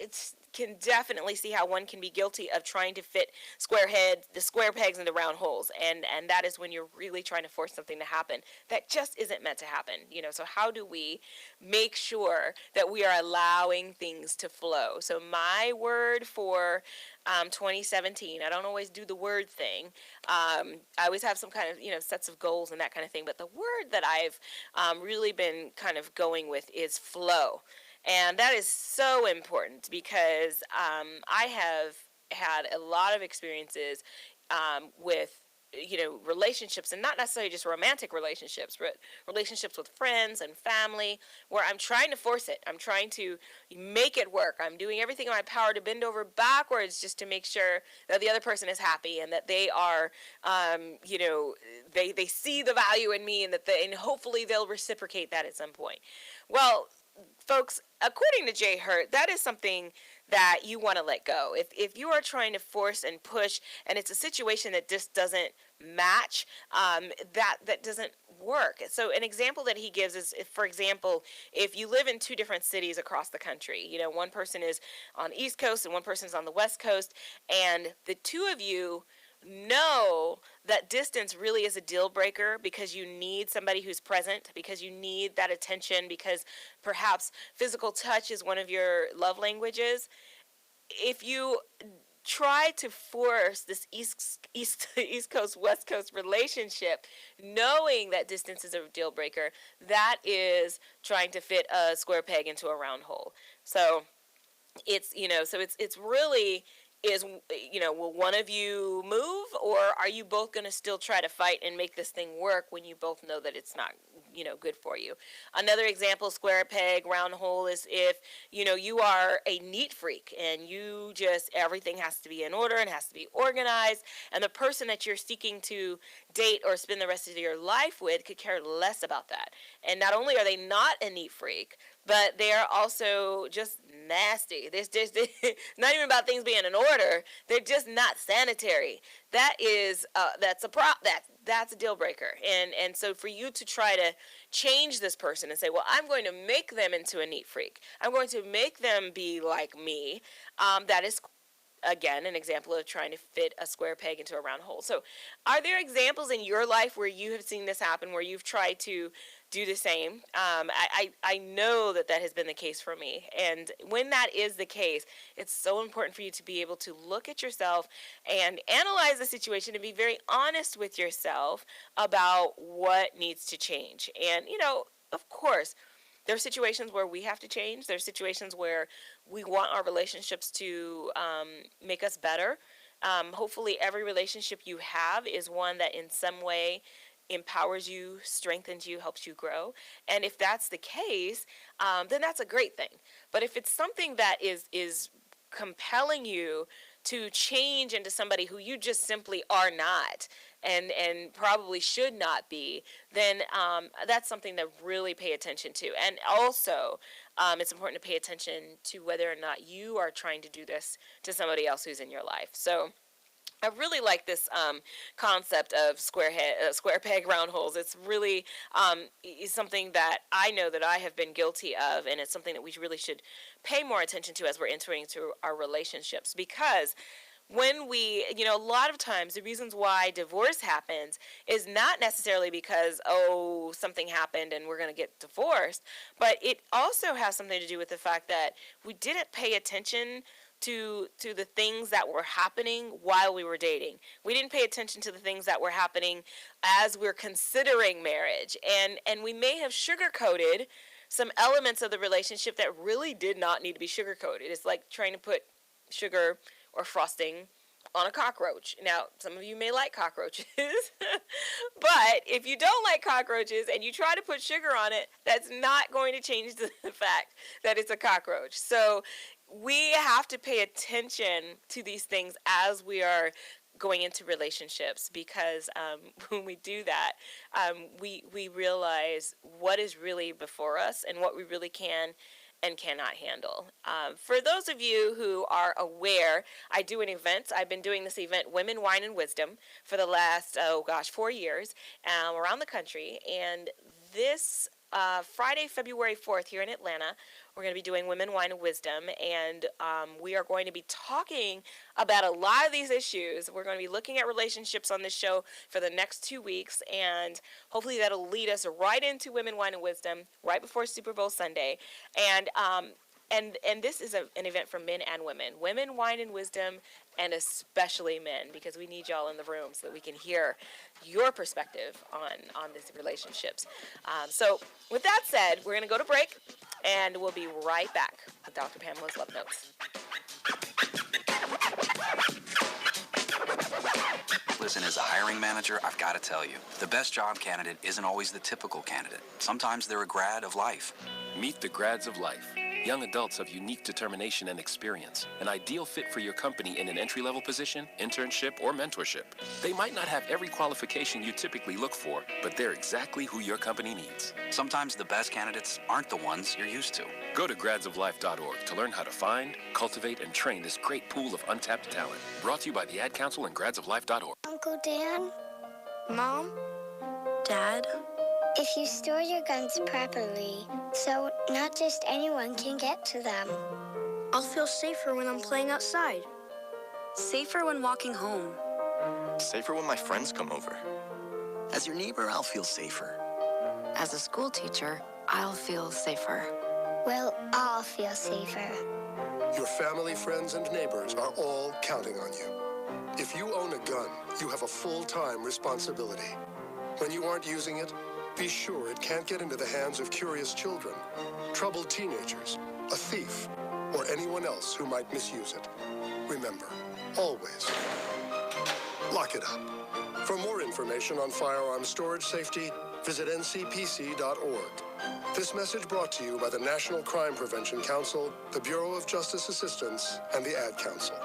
can definitely see how one can be guilty of trying to fit the square pegs into round holes, and that is when you're really trying to force something to happen that just isn't meant to happen. So how do we make sure that we are allowing things to flow? So my word for 2017, I don't always do the word thing. I always have some kind of sets of goals and that kind of thing, but the word that I've really been kind of going with is flow. And that is so important because I have had a lot of experiences with relationships, and not necessarily just romantic relationships, but relationships with friends and family, where I'm trying to force it. I'm trying to make it work. I'm doing everything in my power to bend over backwards just to make sure that the other person is happy and that they are, they see the value in me, and and hopefully they'll reciprocate that at some point. Well, folks, according to Jay Hurt, that is something that you want to let go. If you are trying to force and push, and it's a situation that just doesn't match, that doesn't work. So an example that he gives is, for example, if you live in two different cities across the country, one person is on the East Coast and one person is on the West Coast, and the two of you know that distance really is a deal breaker because you need somebody who's present, because you need that attention, because perhaps physical touch is one of your love languages. If you try to force this East Coast, West Coast relationship, knowing that distance is a deal breaker, that is trying to fit a square peg into a round hole. So it's really is, will one of you move, or are you both going to still try to fight and make this thing work when you both know that it's not, good for you? Another example, square peg, round hole, is if, you are a neat freak and you just, everything has to be in order and has to be organized, and the person that you're seeking to date or spend the rest of your life with could care less about that. And not only are they not a neat freak, but they are also just nasty. There's just not even about things being in order. They're just not sanitary. That is that's a deal breaker. And so for you to try to change this person and say, well, I'm going to make them into a neat freak, I'm going to make them be like me, that is, again, an example of trying to fit a square peg into a round hole. So are there examples in your life where you have seen this happen, where you've tried to do the same? I know that has been the case for me. And when that is the case, it's so important for you to be able to look at yourself and analyze the situation and be very honest with yourself about what needs to change. And, of course, there are situations where we have to change. There are situations where we want our relationships to make us better. Hopefully every relationship you have is one that in some way empowers you, strengthens you, helps you grow. And if that's the case, then that's a great thing. But if it's something that is compelling you to change into somebody who you just simply are not, and probably should not be, then that's something to really pay attention to. And also, it's important to pay attention to whether or not you are trying to do this to somebody else who's in your life. So I really like this concept of square peg, round holes. It's really is something that I know that I have been guilty of, and it's something that we really should pay more attention to as we're entering into our relationships. Because when we, a lot of times the reasons why divorce happens is not necessarily because, something happened and we're going to get divorced, but it also has something to do with the fact that we didn't pay attention to the things that were happening while we were dating. We didn't pay attention to the things that were happening as we're considering marriage. And we may have sugar-coated some elements of the relationship that really did not need to be sugar-coated. It's like trying to put sugar or frosting on a cockroach. Now, some of you may like cockroaches, but if you don't like cockroaches and you try to put sugar on it, that's not going to change the fact that it's a cockroach. So we have to pay attention to these things as we are going into relationships, because when we do that, we realize what is really before us and what we really can and cannot handle. For those of you who are aware, I do an event. I've been doing this event, Women, Wine, and Wisdom, for the last, 4 years around the country. And this Friday, February 4th, here in Atlanta, we're going to be doing Women, Wine, and Wisdom, and we are going to be talking about a lot of these issues. We're going to be looking at relationships on this show for the next 2 weeks, and hopefully that'll lead us right into Women, Wine, and Wisdom right before Super Bowl Sunday. And this is an event for men and women. Women, Wine, and Wisdom, and especially men, because we need y'all in the room so that we can hear your perspective on these relationships. So with that said, we're going to go to break, and we'll be right back with Dr. Pamela's Love Notes. Listen, as a hiring manager, I've got to tell you, the best job candidate isn't always the typical candidate. Sometimes they're a grad of life. Meet the grads of life. Young adults of unique determination and experience. An ideal fit for your company in an entry-level position, internship, or mentorship. They might not have every qualification you typically look for, but they're exactly who your company needs. Sometimes the best candidates aren't the ones you're used to. Go to gradsoflife.org to learn how to find, cultivate, and train this great pool of untapped talent. Brought to you by the Ad Council and gradsoflife.org. Uncle Dan? Mom? Dad? If you store your guns properly, so not just anyone can get to them. I'll feel safer when I'm playing outside. Safer when walking home. Safer when my friends come over. As your neighbor, I'll feel safer. As a school teacher, I'll feel safer. We'll all feel safer. Your family, friends, and neighbors are all counting on you. If you own a gun, you have a full-time responsibility. When you aren't using it, be sure it can't get into the hands of curious children, troubled teenagers, a thief, or anyone else who might misuse it. Remember, always, lock it up. For more information on firearm storage safety, visit ncpc.org. This message brought to you by the National Crime Prevention Council, the Bureau of Justice Assistance, and the Ad Council.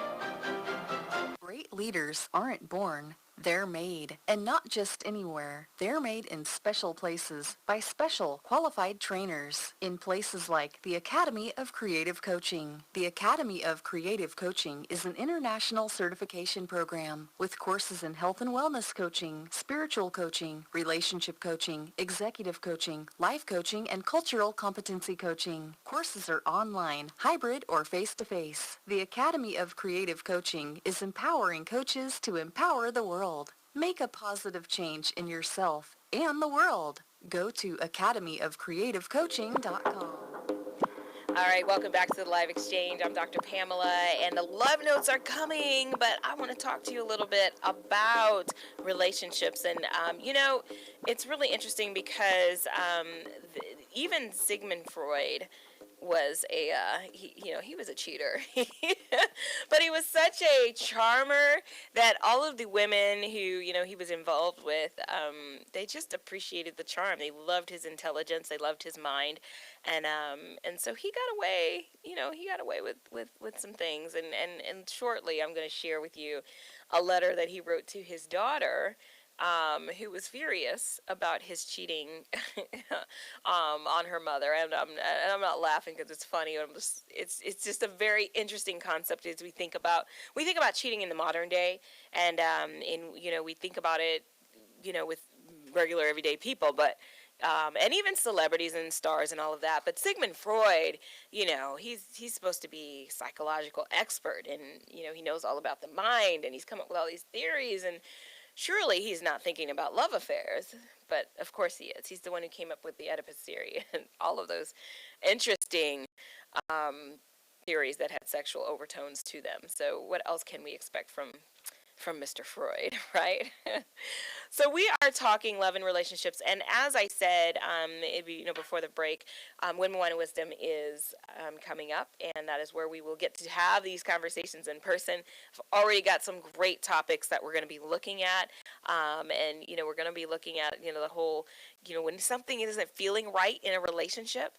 Great leaders aren't born, they're made. And not just anywhere. They're made in special places by special qualified trainers in places like the Academy of Creative Coaching. The Academy of Creative Coaching is an international certification program with courses in health and wellness coaching, spiritual coaching, relationship coaching, executive coaching, life coaching, and cultural competency coaching. Courses are online, hybrid, or face-to-face. The Academy of Creative Coaching is empowering coaches to empower the world. Make a positive change in yourself and the world. Go to academyofcreativecoaching.com. All right, welcome back to the Live Exchange. I'm Dr. Pamela, and the love notes are coming, but I want to talk to you a little bit about relationships. And, it's really interesting because even Sigmund Freud was he was a cheater, but he was such a charmer that all of the women who, he was involved with, they just appreciated the charm. They loved his intelligence. They loved his mind. And so he got away, with some things. And shortly I'm going to share with you a letter that he wrote to his daughter, who was furious about his cheating on her mother, and I'm not laughing because it's funny. It's just a very interesting concept as we think about cheating in the modern day, and we think about it, with regular everyday people, but. And even celebrities and stars and all of that. But Sigmund Freud, he's supposed to be psychological expert, and he knows all about the mind, and he's come up with all these theories, and surely he's not thinking about love affairs, but of course he is. He's the one who came up with the Oedipus theory and all of those interesting theories that had sexual overtones to them. So what else can we expect from Mr. Freud, right? So we are talking love and relationships, and as I said, before the break, Women Wine and Wisdom is coming up, and that is where we will get to have these conversations in person. I've already got some great topics that we're going to be looking at, and we're going to be looking at the whole, when something isn't feeling right in a relationship.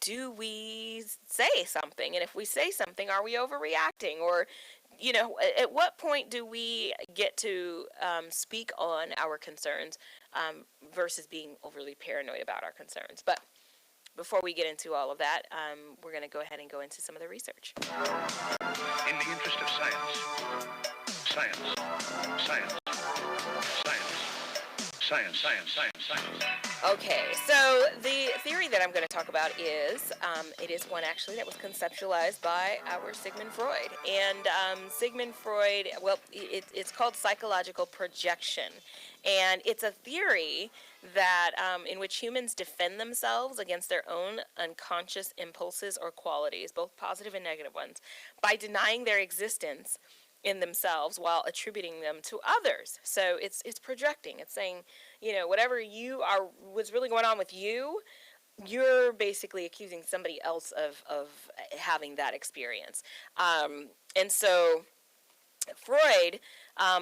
Do we say something? And if we say something, are we overreacting? Or at what point do we get to speak on our concerns versus being overly paranoid about our concerns? But before we get into all of that, we're going to go ahead and go into some of the research. In the interest of science. Okay, so the theory that I'm going to talk about is, it is one actually that was conceptualized by our Sigmund Freud. And Sigmund Freud, it's called psychological projection. And it's a theory that in which humans defend themselves against their own unconscious impulses or qualities, both positive and negative ones, by denying their existence in themselves while attributing them to others. So it's projecting. It's saying, whatever what's really going on with you, you're basically accusing somebody else of having that experience. And so Freud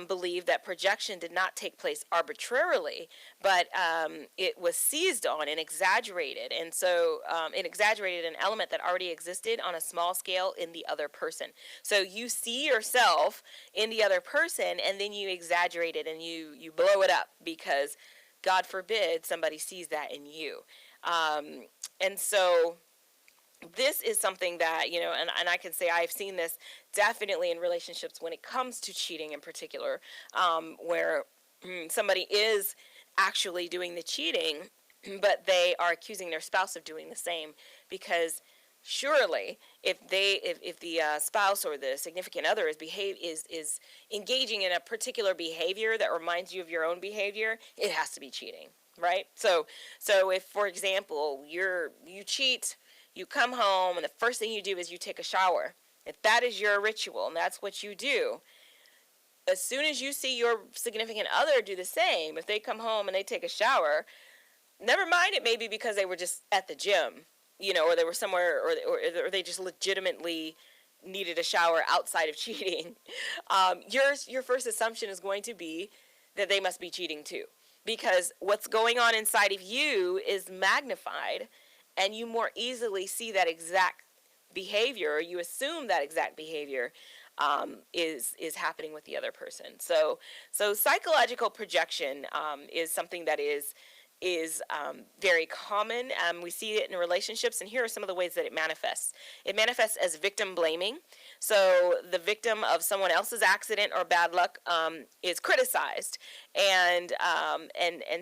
believe that projection did not take place arbitrarily, but it was seized on and exaggerated. And so it exaggerated an element that already existed on a small scale in the other person. So you see yourself in the other person, and then you exaggerate it and you blow it up because, God forbid, somebody sees that in you. And so this is something that, and I can say I've seen this definitely in relationships when it comes to cheating in particular, where somebody is actually doing the cheating, but they are accusing their spouse of doing the same, because surely if the spouse or the significant other is engaging in a particular behavior that reminds you of your own behavior, it has to be cheating, right? So if, for example, you cheat, you come home and the first thing you do is you take a shower. If that is your ritual and that's what you do, as soon as you see your significant other do the same, if they come home and they take a shower, never mind it may be because they were just at the gym, or they were somewhere, or they just legitimately needed a shower outside of cheating. Your first assumption is going to be that they must be cheating too, because what's going on inside of you is magnified, and you more easily see that exact behavior, or you assume that exact behavior is happening with the other person. So psychological projection is something that is very common. We see it in relationships, and here are some of the ways that it manifests. It manifests as victim blaming. So the victim of someone else's accident or bad luck is criticized, and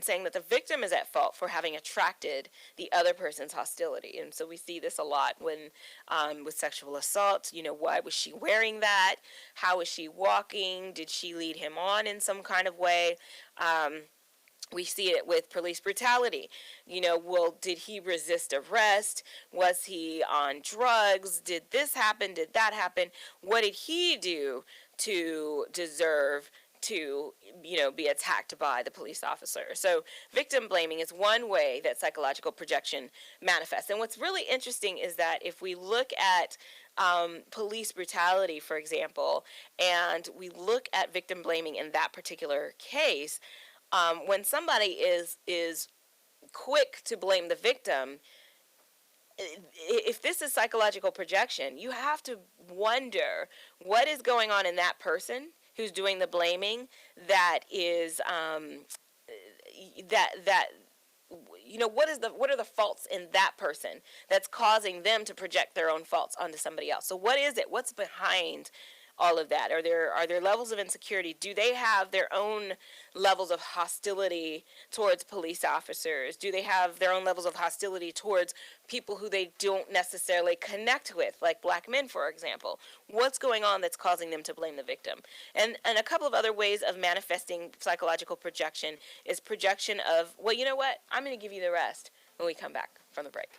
saying that the victim is at fault for having attracted the other person's hostility. And so we see this a lot when with sexual assault. Why was she wearing that? How was she walking? Did she lead him on in some kind of way? We see it with police brutality. Did he resist arrest? Was he on drugs? Did this happen? Did that happen? What did he do to deserve to, be attacked by the police officer? So victim blaming is one way that psychological projection manifests. And what's really interesting is that if we look at police brutality, for example, and we look at victim blaming in that particular case, when somebody is quick to blame the victim, if this is psychological projection, you have to wonder what is going on in that person who's doing the blaming that is what are the faults in that person that's causing them to project their own faults onto somebody else. So what is it? What's behind all of that? Are there levels of insecurity? Do they have their own levels of hostility towards police officers? Do they have their own levels of hostility towards people who they don't necessarily connect with, like black men, for example? What's going on that's causing them to blame the victim? And a couple of other ways of manifesting psychological projection is projection of, well, you know what? I'm going to give you the rest when we come back from the break.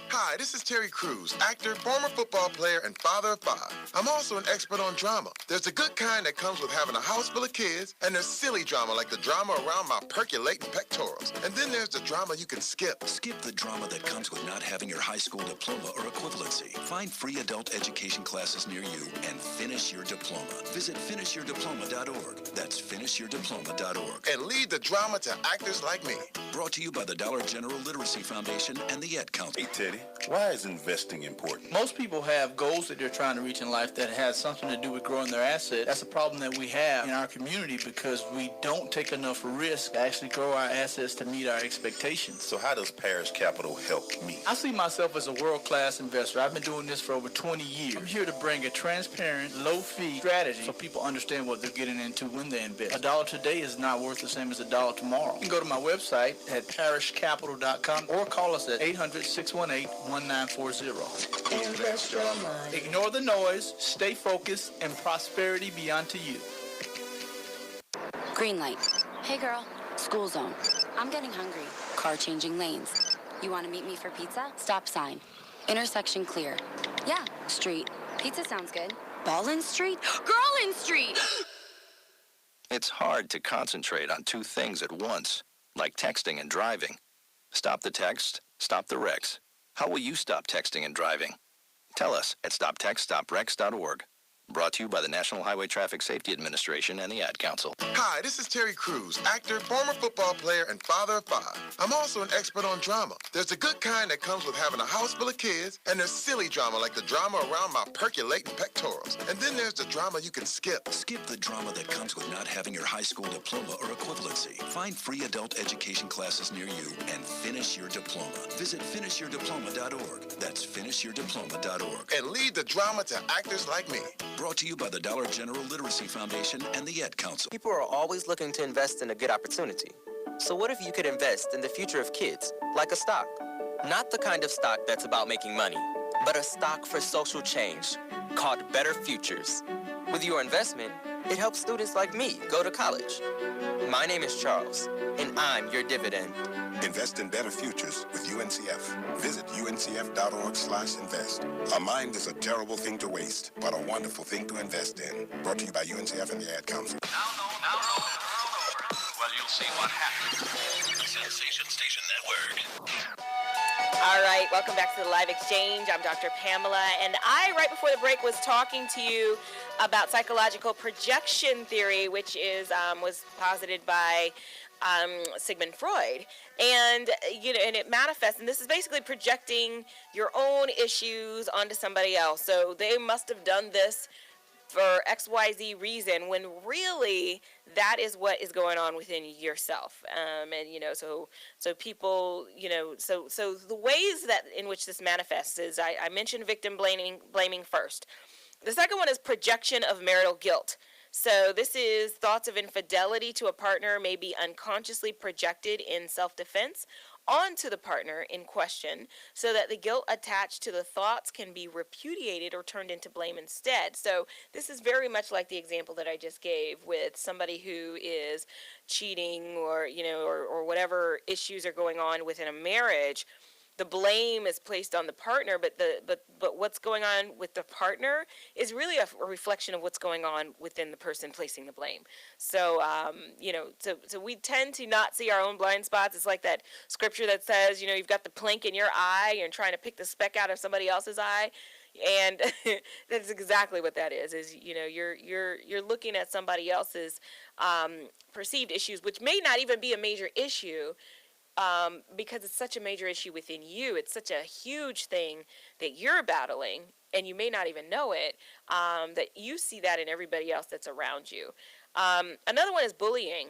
Hi, this is Terry Crews, actor, former football player, and father of 5. I'm also an expert on drama. There's the good kind that comes with having a house full of kids, and there's silly drama like the drama around my percolating pectorals. And then there's the drama you can skip. Skip the drama that comes with not having your high school diploma or equivalency. Find free adult education classes near you and finish your diploma. Visit finishyourdiploma.org. That's finishyourdiploma.org. And lead the drama to actors like me. Brought to you by the Dollar General Literacy Foundation and the Ed Council. Hey, Teddy, why is investing important? Most people have goals that they're trying to reach in life that has something to do with growing their assets. That's a problem that we have in our community because we don't take enough risk to actually grow our assets to meet our expectations. So how does Parish Capital help me? I see myself as a world-class investor. I've been doing this for over 20 years. I'm here to bring a transparent, low-fee strategy so people understand what they're getting into when they invest. A dollar today is not worth the same as a dollar tomorrow. You can go to my website at parishcapital.com or call us at 800-618-1940. Invest your money. Ignore the noise, stay focused, and prosperity be unto you. Green light. Hey girl, school zone. I'm getting hungry. Car changing lanes. You want to meet me for pizza? Stop sign. Intersection clear. Yeah, street. Pizza sounds good. Ballin Street? Girlin Street! It's hard to concentrate on two things at once, like texting and driving. Stop the text, stop the wrecks. How will you stop texting and driving? Tell us at stoptextstopwrecks.org. Brought to you by the National Highway Traffic Safety Administration and the Ad Council. Hi, this is Terry Crews, actor, former football player, and father of 5. I'm also an expert on drama. There's a good kind that comes with having a house full of kids, and there's silly drama like the drama around my percolating pectorals. And then there's the drama you can skip. Skip the drama that comes with not having your high school diploma or equivalency. Find free adult education classes near you and finish your diploma. Visit finishyourdiploma.org. That's finishyourdiploma.org. And leave the drama to actors like me. Brought to you by the Dollar General Literacy Foundation and the Ed Council. People are always looking to invest in a good opportunity. So what if you could invest in the future of kids, like a stock? Not the kind of stock that's about making money, but a stock for social change called Better Futures. With your investment, it helps students like me go to college. My name is Charles, and I'm your dividend. Invest in better futures with UNCF. Visit uncf.org/invest. A mind is a terrible thing to waste, but a wonderful thing to invest in. Brought to you by UNCF and the Ad Council. Well, you'll see what happens. Sensation Station Network. All right, welcome back to the Live Exchange. I'm Dr. Pamela, and I, right before the break, was talking to you about psychological projection theory, which is was posited by Sigmund Freud, and and it manifests, and this is basically projecting your own issues onto somebody else. So they must have done this for XYZ reason, when really that is what is going on within yourself. And so people, so the ways that in which this manifests is, I mentioned victim blaming first. The second one is projection of marital guilt. So this is thoughts of infidelity to a partner may be unconsciously projected in self-defense onto the partner in question, so that the guilt attached to the thoughts can be repudiated or turned into blame instead. So this is very much like the example that I just gave with somebody who is cheating or whatever issues are going on within a marriage. The blame is placed on the partner, but what's going on with the partner is really a reflection of what's going on within the person placing the blame. So, so we tend to not see our own blind spots. It's like that scripture that says, you've got the plank in your eye, you're trying to pick the speck out of somebody else's eye. And that's exactly what that is you're looking at somebody else's perceived issues, which may not even be a major issue. Because it's such a major issue within you. It's such a huge thing that you're battling, and you may not even know it, that you see that in everybody else that's around you. Another one is bullying.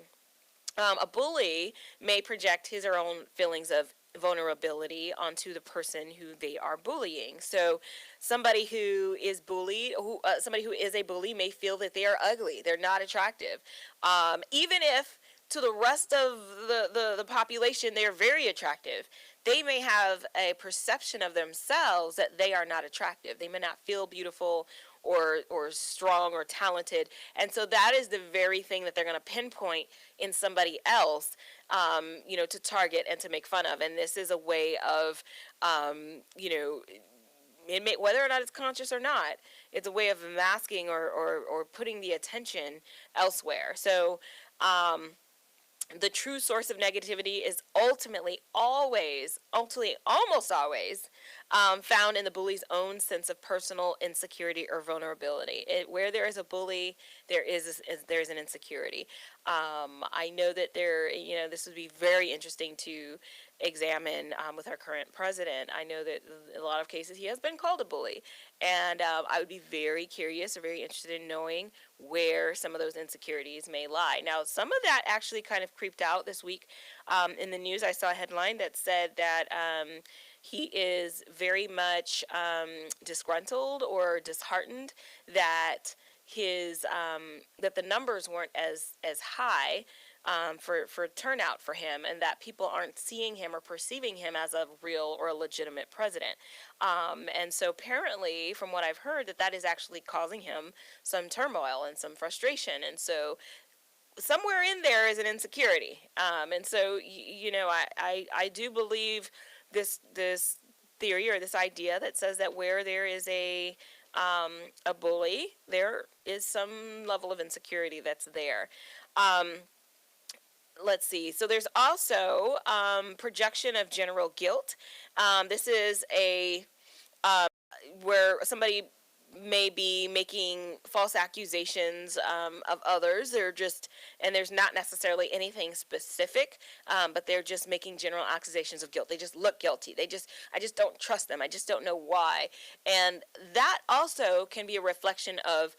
A bully may project his or her own feelings of vulnerability onto the person who they are bullying. So somebody who is bullied, somebody who is a bully may feel that they are ugly, they're not attractive. Even if to the rest of the population, they are very attractive, they may have a perception of themselves that they are not attractive. They may not feel beautiful or strong or talented. And so that is the very thing that they're going to pinpoint in somebody else, to target and to make fun of. And this is a way of, whether or not it's conscious or not, it's a way of masking or putting the attention elsewhere. So, the true source of negativity is ultimately almost always, found in the bully's own sense of personal insecurity or vulnerability. Where there is a bully, there's an insecurity. I know that this would be very interesting to examine with our current president. I know that in a lot of cases he has been called a bully, and I would be very curious or very interested in knowing where some of those insecurities may lie. Now, some of that actually kind of creeped out this week. In the news, I saw a headline that said that he is very much disgruntled or disheartened that that the numbers weren't as high for turnout for him, and that people aren't seeing him or perceiving him as a real or a legitimate president. And so apparently, from what I've heard, that is actually causing him some turmoil and some frustration. And so somewhere in there is an insecurity. And so, I do believe this theory or this idea that says that where there is a bully, there is some level of insecurity that's there. let's see. So there's also projection of general guilt. This is a where somebody may be making false accusations of others. And there's not necessarily anything specific, but they're just making general accusations of guilt. They just look guilty. I just don't trust them. I just don't know why. And that also can be a reflection of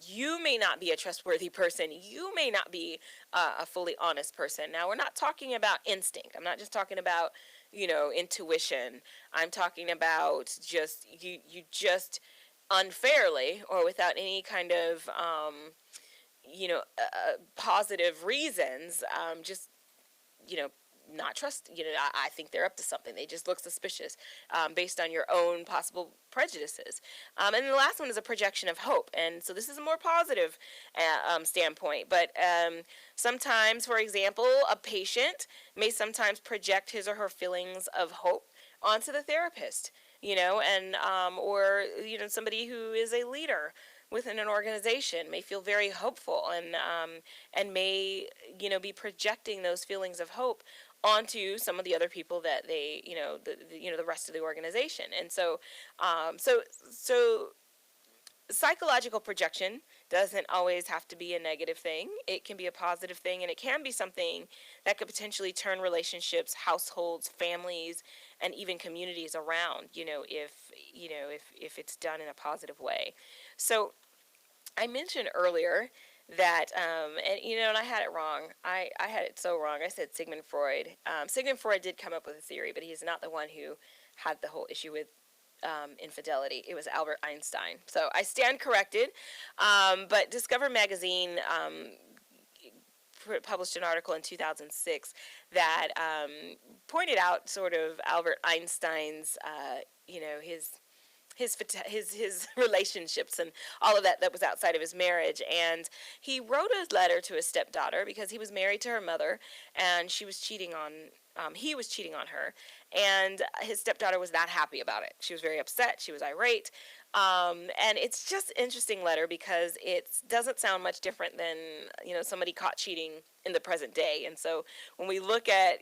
you may not be a trustworthy person. You may not be a fully honest person. Now, we're not talking about instinct. I'm not just talking about, intuition. I'm talking about just you just unfairly or without any kind of positive reasons, just not trust. I think they're up to something. They just look suspicious based on your own possible prejudices. And the last one is a projection of hope, and so this is a more positive standpoint. But sometimes, for example, a patient may sometimes project his or her feelings of hope onto the therapist. And or somebody who is a leader within an organization may feel very hopeful and may be projecting those feelings of hope onto some of the other people that they the rest of the organization. And so psychological projection doesn't always have to be a negative thing. It can be a positive thing, and it can be something that could potentially turn relationships, households, families, and even communities around, if it's done in a positive way. So I mentioned earlier that, and I had it wrong. I had it so wrong. I said Sigmund Freud. Sigmund Freud did come up with a theory, but he's not the one who had the whole issue with infidelity. It was Albert Einstein. So I stand corrected. But Discover Magazine published an article in 2006 that pointed out sort of Albert Einstein's, his relationships and all of that was outside of his marriage. And he wrote a letter to his stepdaughter because he was married to her mother, and he was cheating on her, and his stepdaughter was not happy about it. She was very upset. She was irate. And it's just an interesting letter because it doesn't sound much different than, somebody caught cheating in the present day. And so when we look at,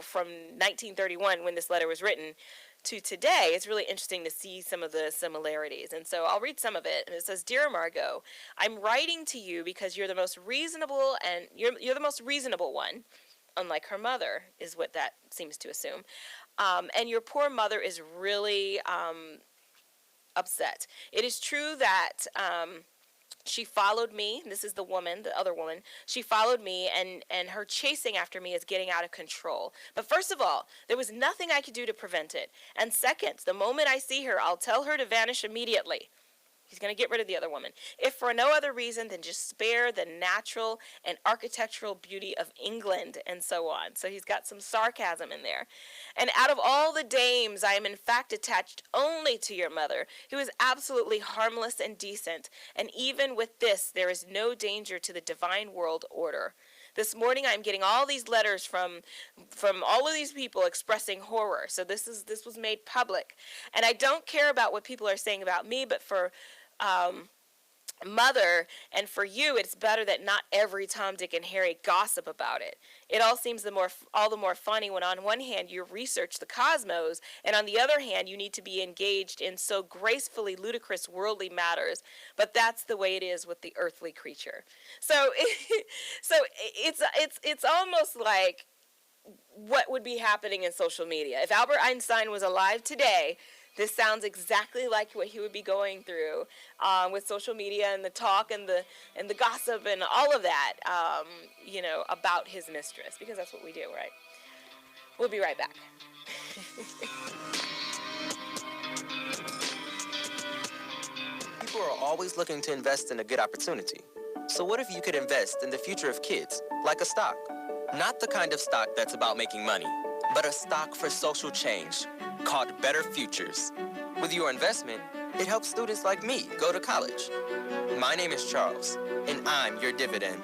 from 1931 when this letter was written to today, it's really interesting to see some of the similarities. And so I'll read some of it. And it says, "Dear Margot, I'm writing to you because you're the most reasonable and you're the most reasonable one." Unlike her mother, is what that seems to assume. And your poor mother is really upset. It is true that she followed me. This is the other woman. She followed me, and her chasing after me is getting out of control. But first of all, there was nothing I could do to prevent it. And second, the moment I see her, I'll tell her to vanish immediately. He's going to get rid of the other woman, if for no other reason than just spare the natural and architectural beauty of England, and so on. So he's got some sarcasm in there. "And out of all the dames, I am in fact attached only to your mother, who is absolutely harmless and decent. And even with this, there is no danger to the divine world order. This morning I'm getting all these letters from all of these people expressing horror. So this was made public. And I don't care about what people are saying about me, but for mother and for you, it's better that not every Tom, Dick, and Harry gossip about it. It all seems all the more funny when on one hand you research the cosmos, and on the other hand you need to be engaged in so gracefully ludicrous worldly matters. But that's the way it is with the earthly creature." So it's almost like what would be happening in social media if Albert Einstein was alive today. This sounds exactly like what he would be going through with social media and the talk and the gossip and all of that, about his mistress, because that's what we do, right? We'll be right back. People are always looking to invest in a good opportunity. So what if you could invest in the future of kids, like a stock? Not the kind of stock that's about making money, but a stock for social change, called Better Futures. With your investment, it helps students like me go to college. My name is Charles, and I'm your dividend.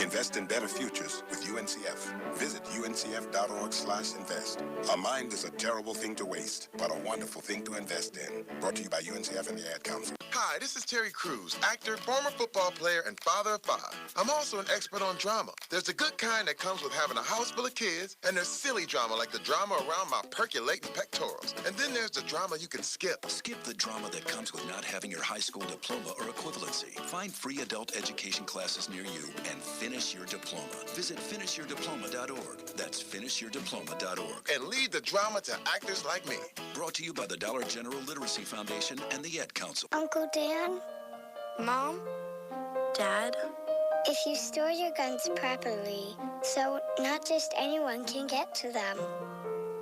Invest in better futures with UNCF. Visit uncf.org/invest. A mind is a terrible thing to waste, but a wonderful thing to invest in. Brought to you by UNCF and the Ad Council. Hi, this is Terry Crews, actor, former football player, and father of 5. I'm also an expert on drama. There's the good kind that comes with having a house full of kids, and there's silly drama like the drama around my percolating pectorals. And then there's the drama you can skip. Skip the drama that comes with not having your high school diploma or equivalency. Find free adult education classes near you and finish your diploma. Visit finishyourdiploma.org. That's finishyourdiploma.org. And leave the drama to actors like me. Brought to you by the Dollar General Literacy Foundation and the Ed Council. Uncle Dan? Mom? Dad? If you store your guns properly, so not just anyone can get to them.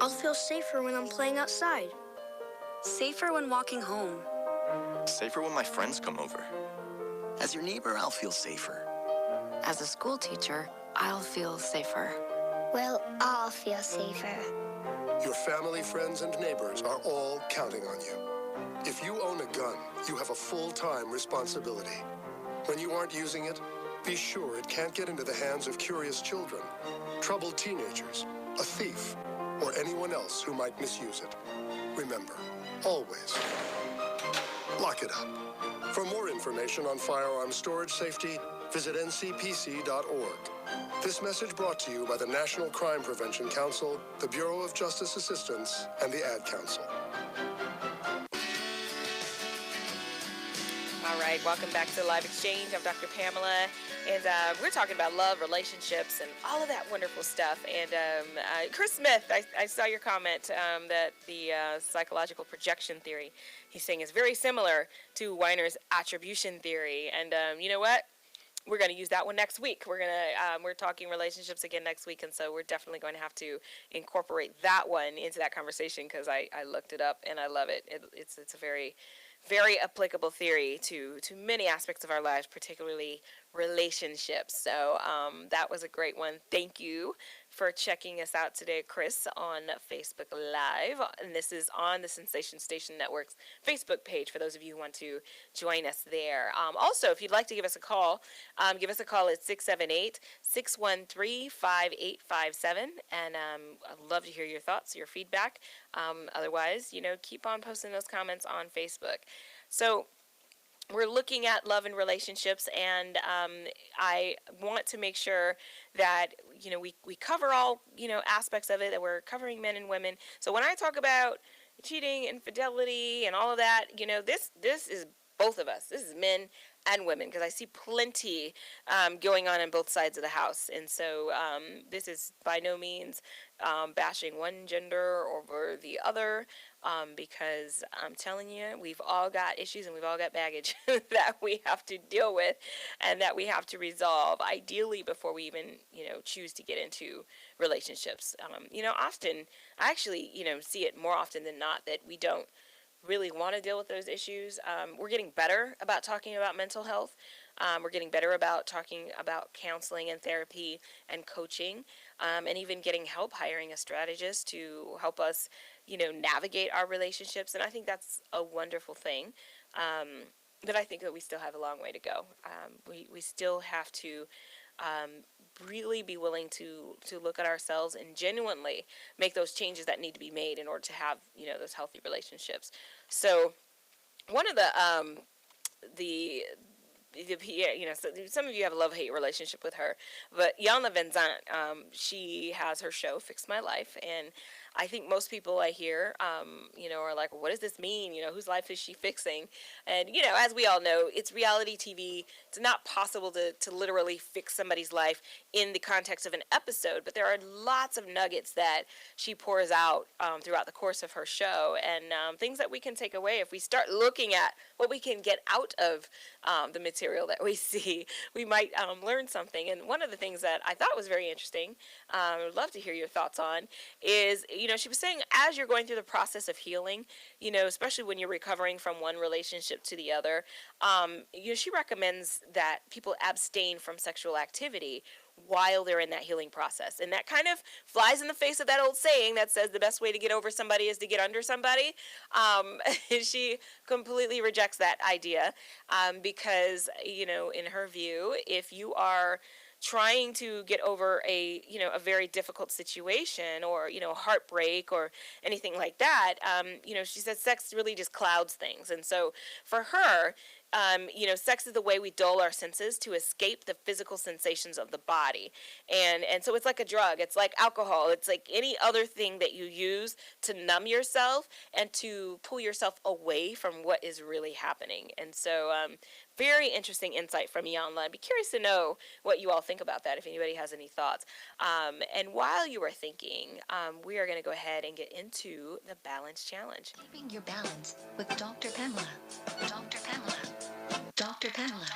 I'll feel safer when I'm playing outside. Safer when walking home. Safer when my friends come over. As your neighbor, I'll feel safer. As a school teacher, I'll feel safer. We'll all feel safer. Your family, friends, and neighbors are all counting on you. If you own a gun, you have a full-time responsibility. When you aren't using it, be sure it can't get into the hands of curious children, troubled teenagers, a thief, or anyone else who might misuse it. Remember, always, lock it up. For more information on firearm storage safety, visit ncpc.org. This message brought to you by the National Crime Prevention Council, the Bureau of Justice Assistance, and the Ad Council. All right, welcome back to Live Exchange. I'm Dr. Pamela, and we're talking about love, relationships, and all of that wonderful stuff. And Chris Smith, I saw your comment that the psychological projection theory he's saying is very similar to Weiner's attribution theory. And you know what? We're going to use that one next week. We're talking relationships again next week, and so we're definitely going to have to incorporate that one into that conversation because I looked it up and I love it. It's a very, very applicable theory to many aspects of our lives, particularly relationships. So that was a great one. Thank you for checking us out today, Chris, on Facebook Live. And this is on the Sensation Station Network's Facebook page for those of you who want to join us there. Also, if you'd like to give us a call at 678-613-5857. And I'd love to hear your thoughts, your feedback. Otherwise, keep on posting those comments on Facebook. So we're looking at love and relationships, and I want to make sure that we cover all aspects of it, that we're covering men and women. So when I talk about cheating, infidelity, and all of that, this is both of us. This is men and women, because I see plenty going on both sides of the house. And so this is by no means bashing one gender over the other, because I'm telling you, we've all got issues and we've all got baggage that we have to deal with and that we have to resolve, ideally before we even, choose to get into relationships. Often, I actually, see it more often than not that we don't really want to deal with those issues. We're getting better about talking about mental health. We're getting better about talking about counseling and therapy and coaching, and even getting help, hiring a strategist to help us, navigate our relationships. And I think that's a wonderful thing. But I think that we still have a long way to go. We still have to really be willing to look at ourselves and genuinely make those changes that need to be made in order to have those healthy relationships. So one of so some of you have a love-hate relationship with her, but Jana Van Zandt, she has her show Fix My Life, and I think most people I hear, are like, well, what does this mean? Whose life is she fixing? And, as we all know, it's reality TV. It's not possible to literally fix somebody's life in the context of an episode, but there are lots of nuggets that she pours out throughout the course of her show, and things that we can take away. If we start looking at what we can get out of the material that we see, we might learn something. And one of the things that I thought was very interesting, I would love to hear your thoughts on, is, she was saying as you're going through the process of healing, especially when you're recovering from one relationship to the other, she recommends that people abstain from sexual activity while they're in that healing process. And that kind of flies in the face of that old saying that says the best way to get over somebody is to get under somebody. She completely rejects that idea because, in her view, if you are trying to get over a very difficult situation or heartbreak or anything like that, she says sex really just clouds things. And so for her, sex is the way we dull our senses to escape the physical sensations of the body. And so it's like a drug. It's like alcohol. It's like any other thing that you use to numb yourself and to pull yourself away from what is really happening. And so very interesting insight from Iyanla. I'd be curious to know what you all think about that, if anybody has any thoughts. And while you are thinking, we are going to go ahead and get into the Balance Challenge. Keeping your balance with Dr. Pamela. Dr. Pamela. Dr. Pamela.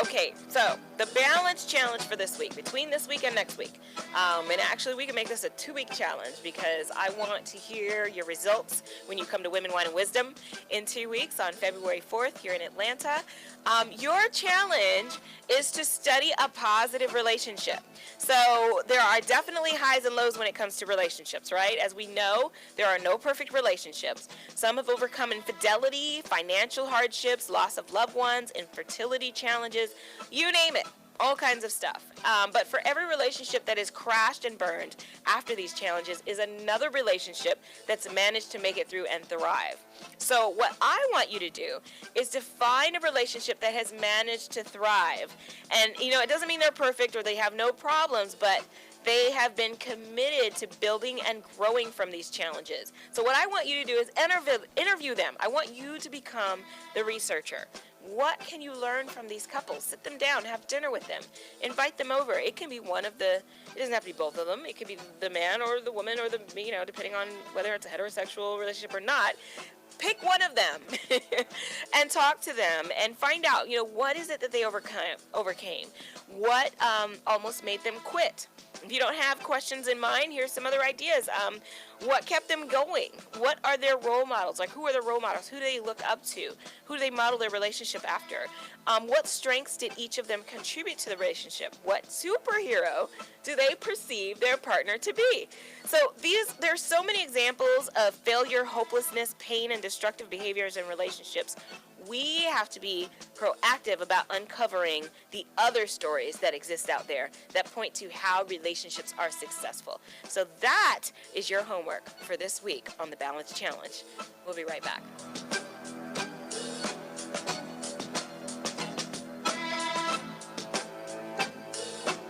Okay, so the Balance Challenge for this week, between this week and next week. And actually, we can make this a 2-week challenge because I want to hear your results when you come to Women, Wine, and Wisdom in 2 weeks on February 4th here in Atlanta. Your challenge is to study a positive relationship. So there are definitely highs and lows when it comes to relationships, right? As we know, there are no perfect relationships. Some have overcome infidelity, financial hardships, loss of loved ones, infertility challenges, you name it. All kinds of stuff. But for every relationship that is crashed and burned after these challenges is another relationship that's managed to make it through and thrive. So what I want you to do is to find a relationship that has managed to thrive. And, it doesn't mean they're perfect or they have no problems, but they have been committed to building and growing from these challenges. So what I want you to do is interview them. I want you to become the researcher. What can you learn from these couples? Sit them down, have dinner with them, invite them over. It can be one of the, it doesn't have to be both of them. It could be the man or the woman or the, depending on whether it's a heterosexual relationship or not. Pick one of them and talk to them and find out, what is it that they overcame? What almost made them quit? If you don't have questions in mind, here's some other ideas. What kept them going? What are their role models? Like, who are their role models? Who do they look up to? Who do they model their relationship after? What strengths did each of them contribute to the relationship? What superhero do they perceive their partner to be? So there's so many examples of failure, hopelessness, pain, and destructive behaviors in relationships. We have to be proactive about uncovering the other stories that exist out there that point to how relationships are successful. So that is your homework for this week on the Balance Challenge. We'll be right back.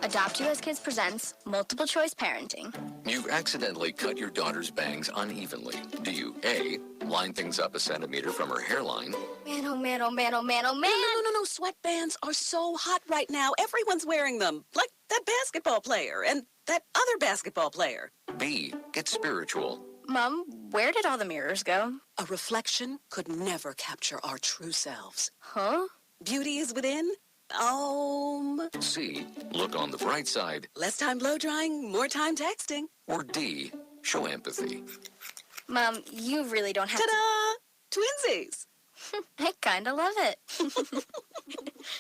Adopt US Kids presents Multiple Choice Parenting. You've accidentally cut your daughter's bangs unevenly. Do you A, line things up a centimeter from her hairline? Man, oh man, oh man, oh man, oh man. No. Sweatbands are so hot right now. Everyone's wearing them. Like that basketball player and that other basketball player. B, get spiritual. Mom, where did all the mirrors go? A reflection could never capture our true selves. Huh? Beauty is within. C, look on the bright side. Less time blow drying, more time texting. Or D, show empathy. Mom, you really don't have Ta-da! Twinsies! I kinda love it.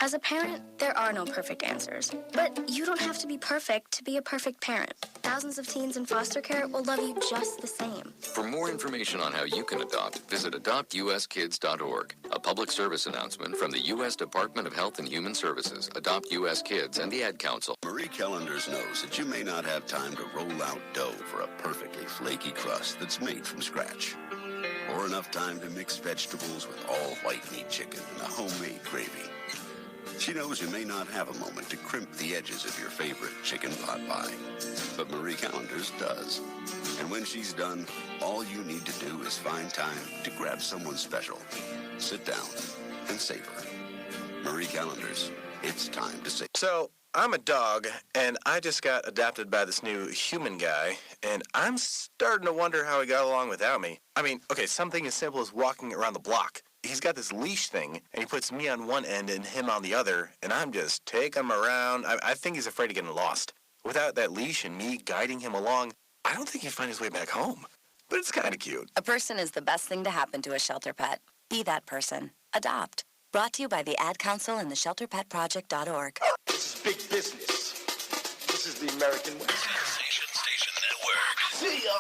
As a parent, there are no perfect answers. But you don't have to be perfect to be a perfect parent. Thousands of teens in foster care will love you just the same. For more information on how you can adopt, visit adoptuskids.org. A public service announcement from the U.S. Department of Health and Human Services, Adopt U.S. Kids, and the Ad Council. Marie Callender's knows that you may not have time to roll out dough for a perfectly flaky crust that's made from scratch. Or enough time to mix vegetables with all white meat chicken and a homemade gravy. She knows you may not have a moment to crimp the edges of your favorite chicken pot pie. But Marie Callender's does. And when she's done, all you need to do is find time to grab someone special. Sit down and savor. Marie Callender's, it's time to savor. So, I'm a dog, and I just got adopted by this new human guy, and I'm starting to wonder how he got along without me. I mean, okay, something as simple as walking around the block. He's got this leash thing, and he puts me on one end and him on the other, and I'm just taking him around. I think he's afraid of getting lost. Without that leash and me guiding him along, I don't think he'd find his way back home. But it's kind of cute. A person is the best thing to happen to a shelter pet. Be that person. Adopt. Brought to you by the Ad Council and the ShelterPetProject.org. This is big business. This is the American West. Sensation Station Network. See ya.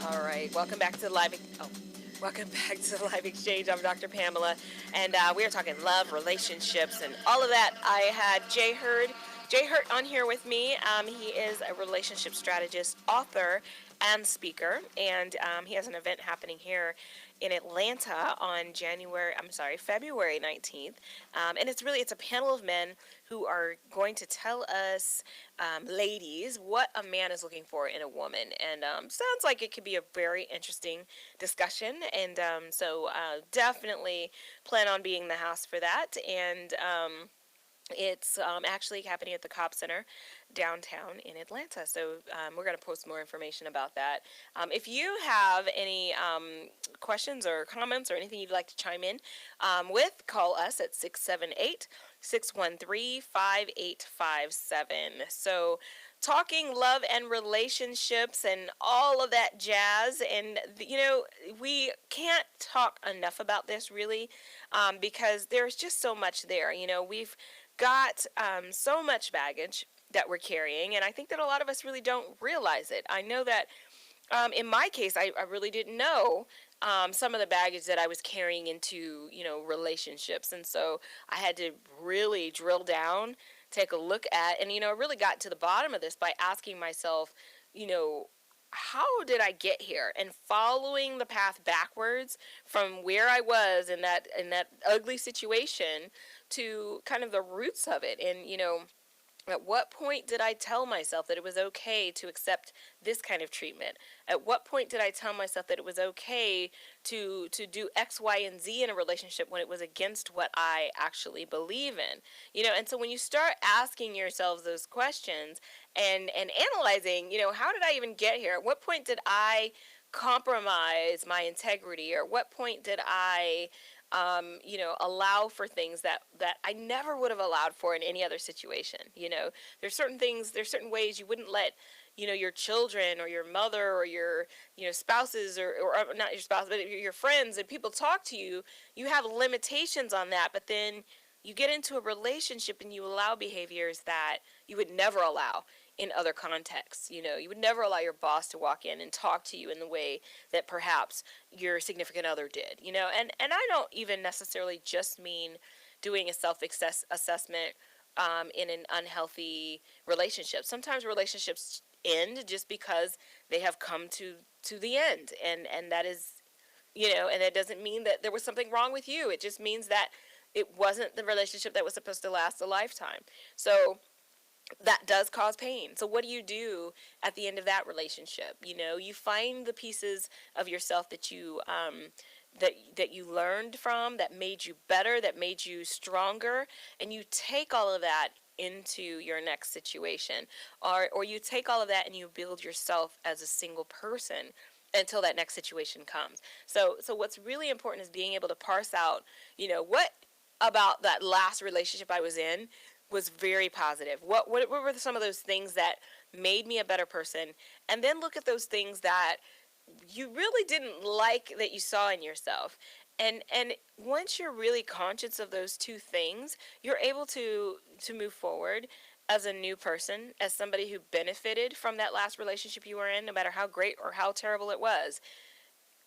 All right, welcome back to the live. Welcome back to the Live Exchange. I'm Dr. Pamela, and we are talking love, relationships, and all of that. I had Jay Hurd on here with me. He is a relationship strategist, author, and speaker, and he has an event happening here in Atlanta on February 19th, and it's a panel of men who are going to tell us, ladies, what a man is looking for in a woman, and sounds like it could be a very interesting discussion, and so definitely plan on being in the house for that, and it's actually happening at the Cobb Center downtown in Atlanta. So we're going to post more information about that. If you have any questions or comments or anything you'd like to chime in with, call us at 678-613-5857. So talking love and relationships and all of that jazz. And, we can't talk enough about this really because there's just so much there. We've got so much baggage that we're carrying, and I think that a lot of us really don't realize it. I know that in my case, I really didn't know some of the baggage that I was carrying into, relationships, and so I had to really drill down, take a look at, and, I really got to the bottom of this by asking myself, how did I get here? And following the path backwards from where I was in that ugly situation to kind of the roots of it. And, at what point did I tell myself that it was okay to accept this kind of treatment? At what point did I tell myself that it was okay to do X, Y, and Z in a relationship when it was against what I actually believe in? And so when you start asking yourselves those questions and analyzing, how did I even get here? At what point did I compromise my integrity? Or at what point did I allow for things that I never would have allowed for in any other situation? There's certain ways you wouldn't let, your children or your mother or your, spouses or not your spouse, but your friends and people talk to you. You have limitations on that, but then you get into a relationship and you allow behaviors that you would never allow in other contexts. You would never allow your boss to walk in and talk to you in the way that perhaps your significant other did, and I don't even necessarily just mean doing a self-assessment in an unhealthy relationship. Sometimes relationships end just because they have come to the end, and that is, and that doesn't mean that there was something wrong with you. It just means that it wasn't the relationship that was supposed to last a lifetime. So that does cause pain. So what do you do at the end of that relationship? You find the pieces of yourself that you that you learned from, that made you better, that made you stronger, and you take all of that into your next situation, or you take all of that and you build yourself as a single person until that next situation comes. So what's really important is being able to parse out, what about that last relationship I was in was very positive. What were some of those things that made me a better person? And then look at those things that you really didn't like that you saw in yourself. And once you're really conscious of those two things, you're able to move forward as a new person, as somebody who benefited from that last relationship you were in, no matter how great or how terrible it was.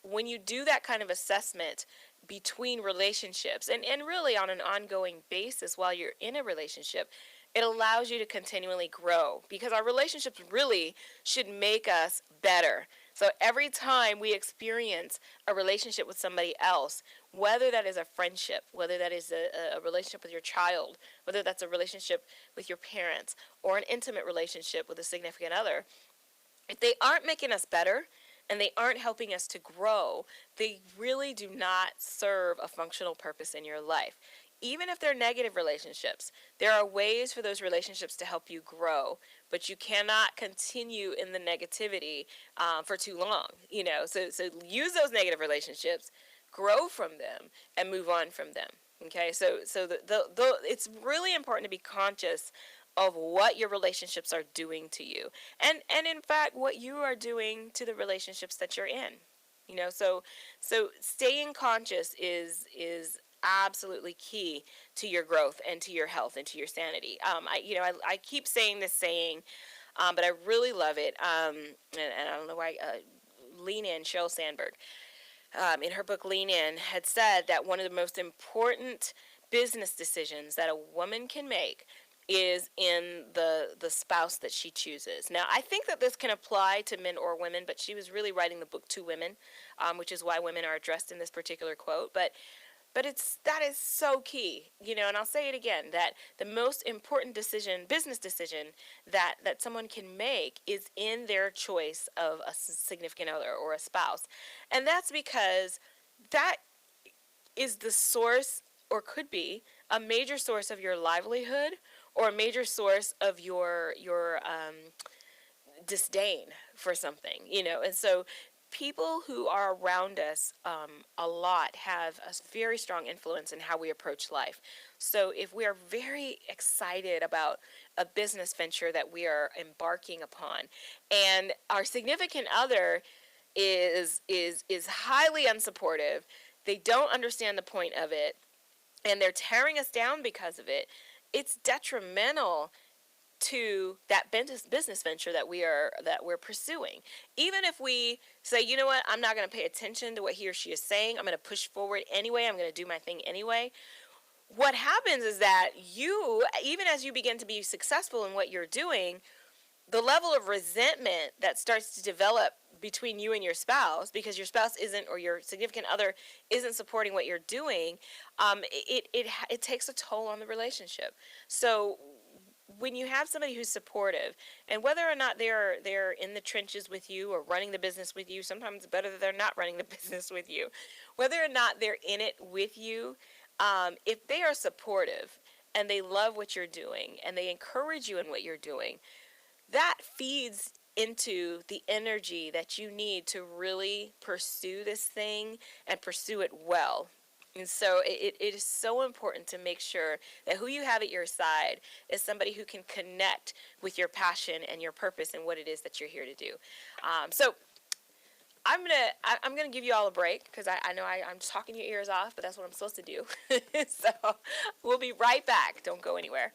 When you do that kind of assessment between relationships and really on an ongoing basis while you're in a relationship, it allows you to continually grow, because our relationships really should make us better. So every time we experience a relationship with somebody else, whether that is a friendship, whether that is a relationship with your child, whether that's a relationship with your parents, or an intimate relationship with a significant other, if they aren't making us better and they aren't helping us to grow, they really do not serve a functional purpose in your life. Even if they're negative relationships, there are ways for those relationships to help you grow, but you cannot continue in the negativity for too long. So use those negative relationships, grow from them, and move on from them. Okay, so it's really important to be conscious of what your relationships are doing to you, and in fact what you are doing to the relationships that you're in. So staying conscious is absolutely key to your growth and to your health and to your sanity. I keep saying this saying, but I really love it. And I don't know why. Lean In, Sheryl Sandberg, in her book Lean In, had said that one of the most important business decisions that a woman can make is in the spouse that she chooses. Now, I think that this can apply to men or women, but she was really writing the book to women, which is why women are addressed in this particular quote. But that is so key, and I'll say it again, that the most important business decision that someone can make is in their choice of a significant other or a spouse. And that's because that is the source, or could be a major source of your livelihood, or a major source of your disdain for something, and so people who are around us a lot have a very strong influence in how we approach life. So if we are very excited about a business venture that we are embarking upon, and our significant other is highly unsupportive, they don't understand the point of it, and they're tearing us down because of it, it's detrimental to that business venture that we're pursuing. Even if we say, you know what, I'm not going to pay attention to what he or she is saying, I'm going to push forward anyway, I'm going to do my thing anyway. What happens is that you, even as you begin to be successful in what you're doing, the level of resentment that starts to develop between you and your spouse, because your spouse isn't, or your significant other isn't supporting what you're doing, it takes a toll on the relationship. So when you have somebody who's supportive, and whether or not they're in the trenches with you or running the business with you, sometimes it's better that they're not running the business with you, whether or not they're in it with you, if they are supportive and they love what you're doing and they encourage you in what you're doing, that feeds into the energy that you need to really pursue this thing and pursue it well. And so it is so important to make sure that who you have at your side is somebody who can connect with your passion and your purpose and what it is that you're here to do. So I'm gonna give you all a break, because I know I'm talking your ears off, but that's what I'm supposed to do. So we'll be right back. Don't go anywhere.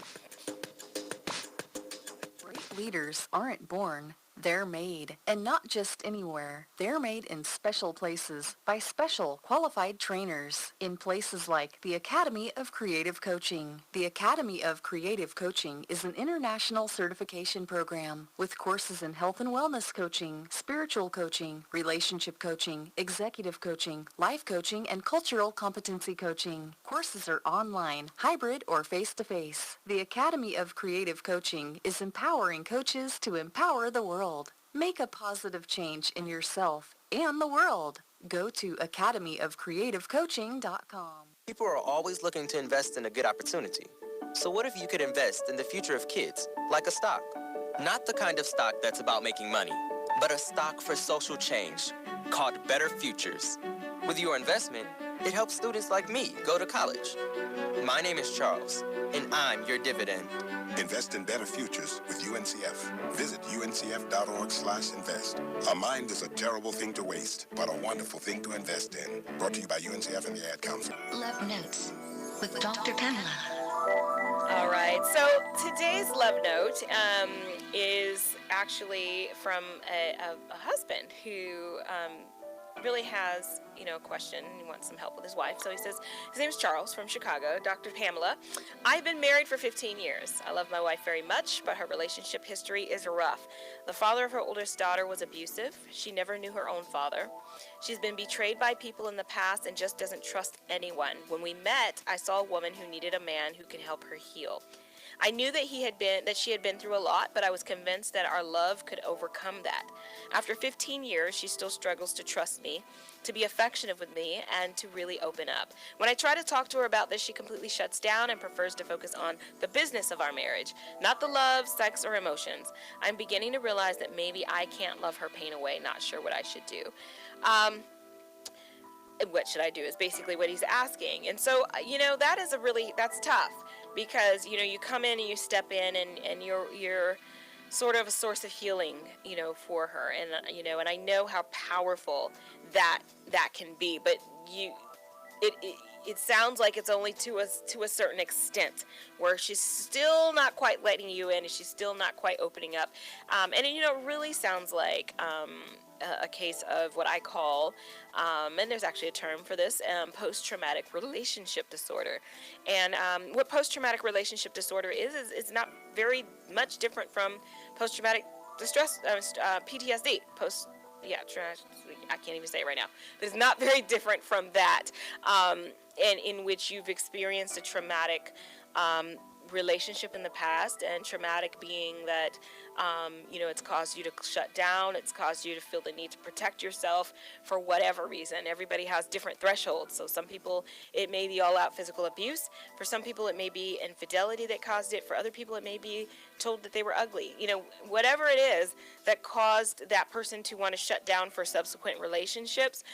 Great leaders aren't born. They're made, and not just anywhere. They're made in special places by special qualified trainers in places like the Academy of Creative Coaching. The Academy of Creative Coaching is an international certification program with courses in health and wellness coaching, spiritual coaching, relationship coaching, executive coaching, life coaching, and cultural competency coaching. Courses are online, hybrid, or face-to-face. The Academy of Creative Coaching is empowering coaches to empower the world. Make a positive change in yourself and the world. Go to academyofcreativecoaching.com. People are always looking to invest in a good opportunity. So what if you could invest in the future of kids, like a stock? Not the kind of stock that's about making money, but a stock for social change, called Better Futures. With your investment, it helps students like me go to college. My name is Charles, and I'm your dividend. Invest in better futures with UNCF. Visit uncf.org/invest. A mind is a terrible thing to waste, but a wonderful thing to invest in. Brought to you by UNCF and the Ad Council. Love Notes with Dr. Pamela. All right, so today's love note is actually from a husband who really has, a question, and he wants some help with his wife. So he says, his name is Charles from Chicago. Dr. Pamela, I've been married for 15 years. I love my wife very much, but her relationship history is rough. The father of her oldest daughter was abusive. She never knew her own father. She's been betrayed by people in the past and just doesn't trust anyone. When we met, I saw a woman who needed a man who could help her heal. I knew that she had been through a lot, but I was convinced that our love could overcome that. After 15 years, she still struggles to trust me, to be affectionate with me, and to really open up. When I try to talk to her about this, she completely shuts down and prefers to focus on the business of our marriage, not the love, sex, or emotions. I'm beginning to realize that maybe I can't love her pain away, not sure what I should do. What should I do is basically what he's asking. And so, that's tough, because, you come in and you step in and you're sort of a source of healing, for her. And, and I know how powerful that can be, but it sounds like it's only to a certain extent, where she's still not quite letting you in, and she's still not quite opening up. And it, it really sounds like a case of what I call, and there's actually a term for this, post-traumatic relationship disorder. And what post-traumatic relationship disorder is not very much different from post-traumatic distress, PTSD. I can't even say it right now. But it's not very different from that, and in which you've experienced a traumatic relationship in the past, and traumatic being that it's caused you to shut down, it's caused you to feel the need to protect yourself for whatever reason. Everybody has different thresholds. So some people, it may be all out physical abuse. For some people, it may be infidelity that caused it. For other people, it may be told that they were ugly. Whatever it is that caused that person to want to shut down for subsequent relationships,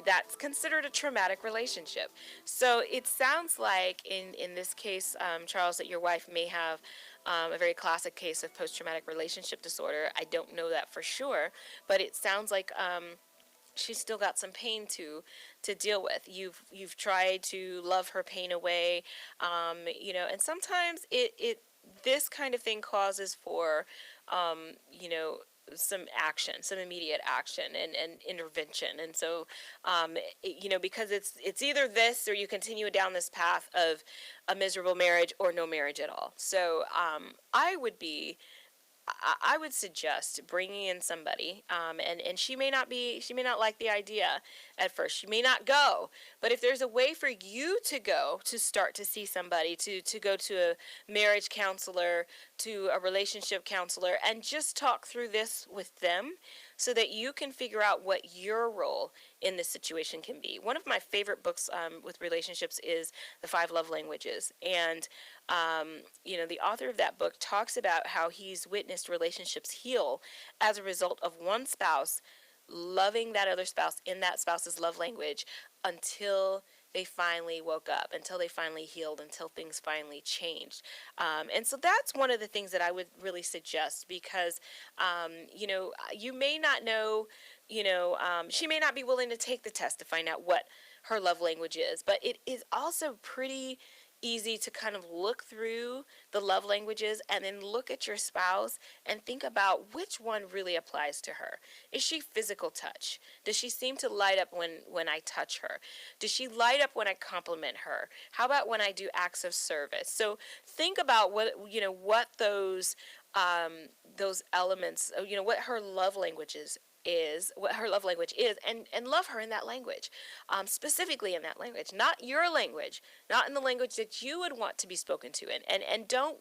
that's considered a traumatic relationship. So it sounds like in this case, Charles, that your wife may have a very classic case of post-traumatic relationship disorder. I don't know that for sure, but it sounds like she's still got some pain to deal with. You've tried to love her pain away, and sometimes this kind of thing causes for some action, some immediate action and intervention. And so, because it's either this, or you continue down this path of a miserable marriage or no marriage at all. So I would suggest bringing in somebody, and she may not like the idea at first. She may not go, but if there's a way for you to go, to start to see somebody, to go to a marriage counselor, to a relationship counselor, and just talk through this with them, so that you can figure out what your role in this situation can be. One of my favorite books with relationships is The 5 Love Languages. And, the author of that book talks about how he's witnessed relationships heal as a result of one spouse loving that other spouse in that spouse's love language until they finally woke up, until they finally healed, until things finally changed. And so that's one of the things that I would really suggest, because, you may not know, she may not be willing to take the test to find out what her love language is, but it is also pretty easy to kind of look through the love languages and then look at your spouse and think about which one really applies to her. Is she physical touch? Does she seem to light up when I touch her? Does she light up when I compliment her? How about when I do acts of service? So think about what those elements, what her love languages what her love language is, and love her in that language, specifically in that language, not your language, not in the language that you would want to be spoken to in, and don't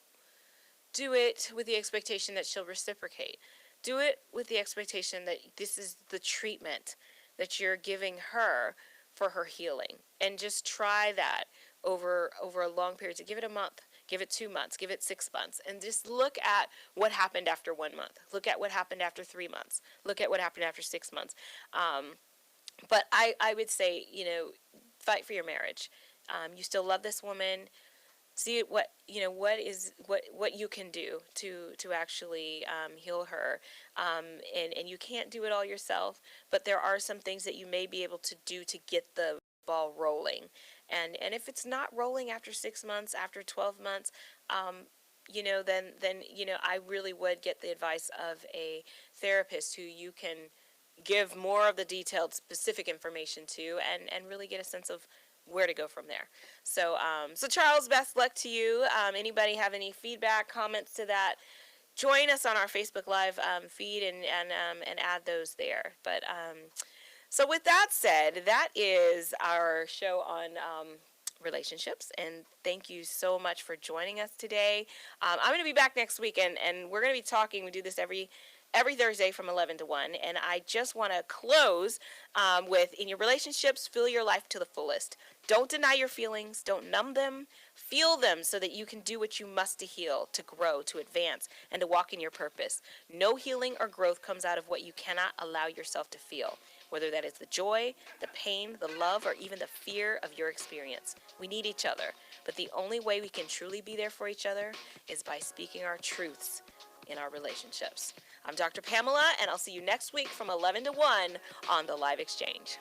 do it with the expectation that she'll reciprocate. Do it with the expectation that this is the treatment that you're giving her for her healing, and just try that over a long period. So give it a month, give it 2 months, give it 6 months, and just look at what happened after 1 month. Look at what happened after 3 months. Look at what happened after 6 months. But I would say, fight for your marriage. You still love this woman. See what you can do to actually heal her, and you can't do it all yourself, but there are some things that you may be able to do to get the ball rolling. And if it's not rolling after 6 months, after 12 months, then I really would get the advice of a therapist who you can give more of the detailed, specific information to, and really get a sense of where to go from there. So Charles, best luck to you. Anybody have any feedback, comments to that? Join us on our Facebook Live feed and add those there. But so with that said, that is our show on relationships, and thank you so much for joining us today. I'm going to be back next week, and we're going to be talking. We do this every Thursday from 11 to 1, and I just want to close with, in your relationships, feel your life to the fullest. Don't deny your feelings. Don't numb them. Feel them so that you can do what you must to heal, to grow, to advance, and to walk in your purpose. No healing or growth comes out of what you cannot allow yourself to feel, whether that is the joy, the pain, the love, or even the fear of your experience. We need each other, but the only way we can truly be there for each other is by speaking our truths in our relationships. I'm Dr. Pamela, and I'll see you next week from 11 to 1 on the Live Exchange.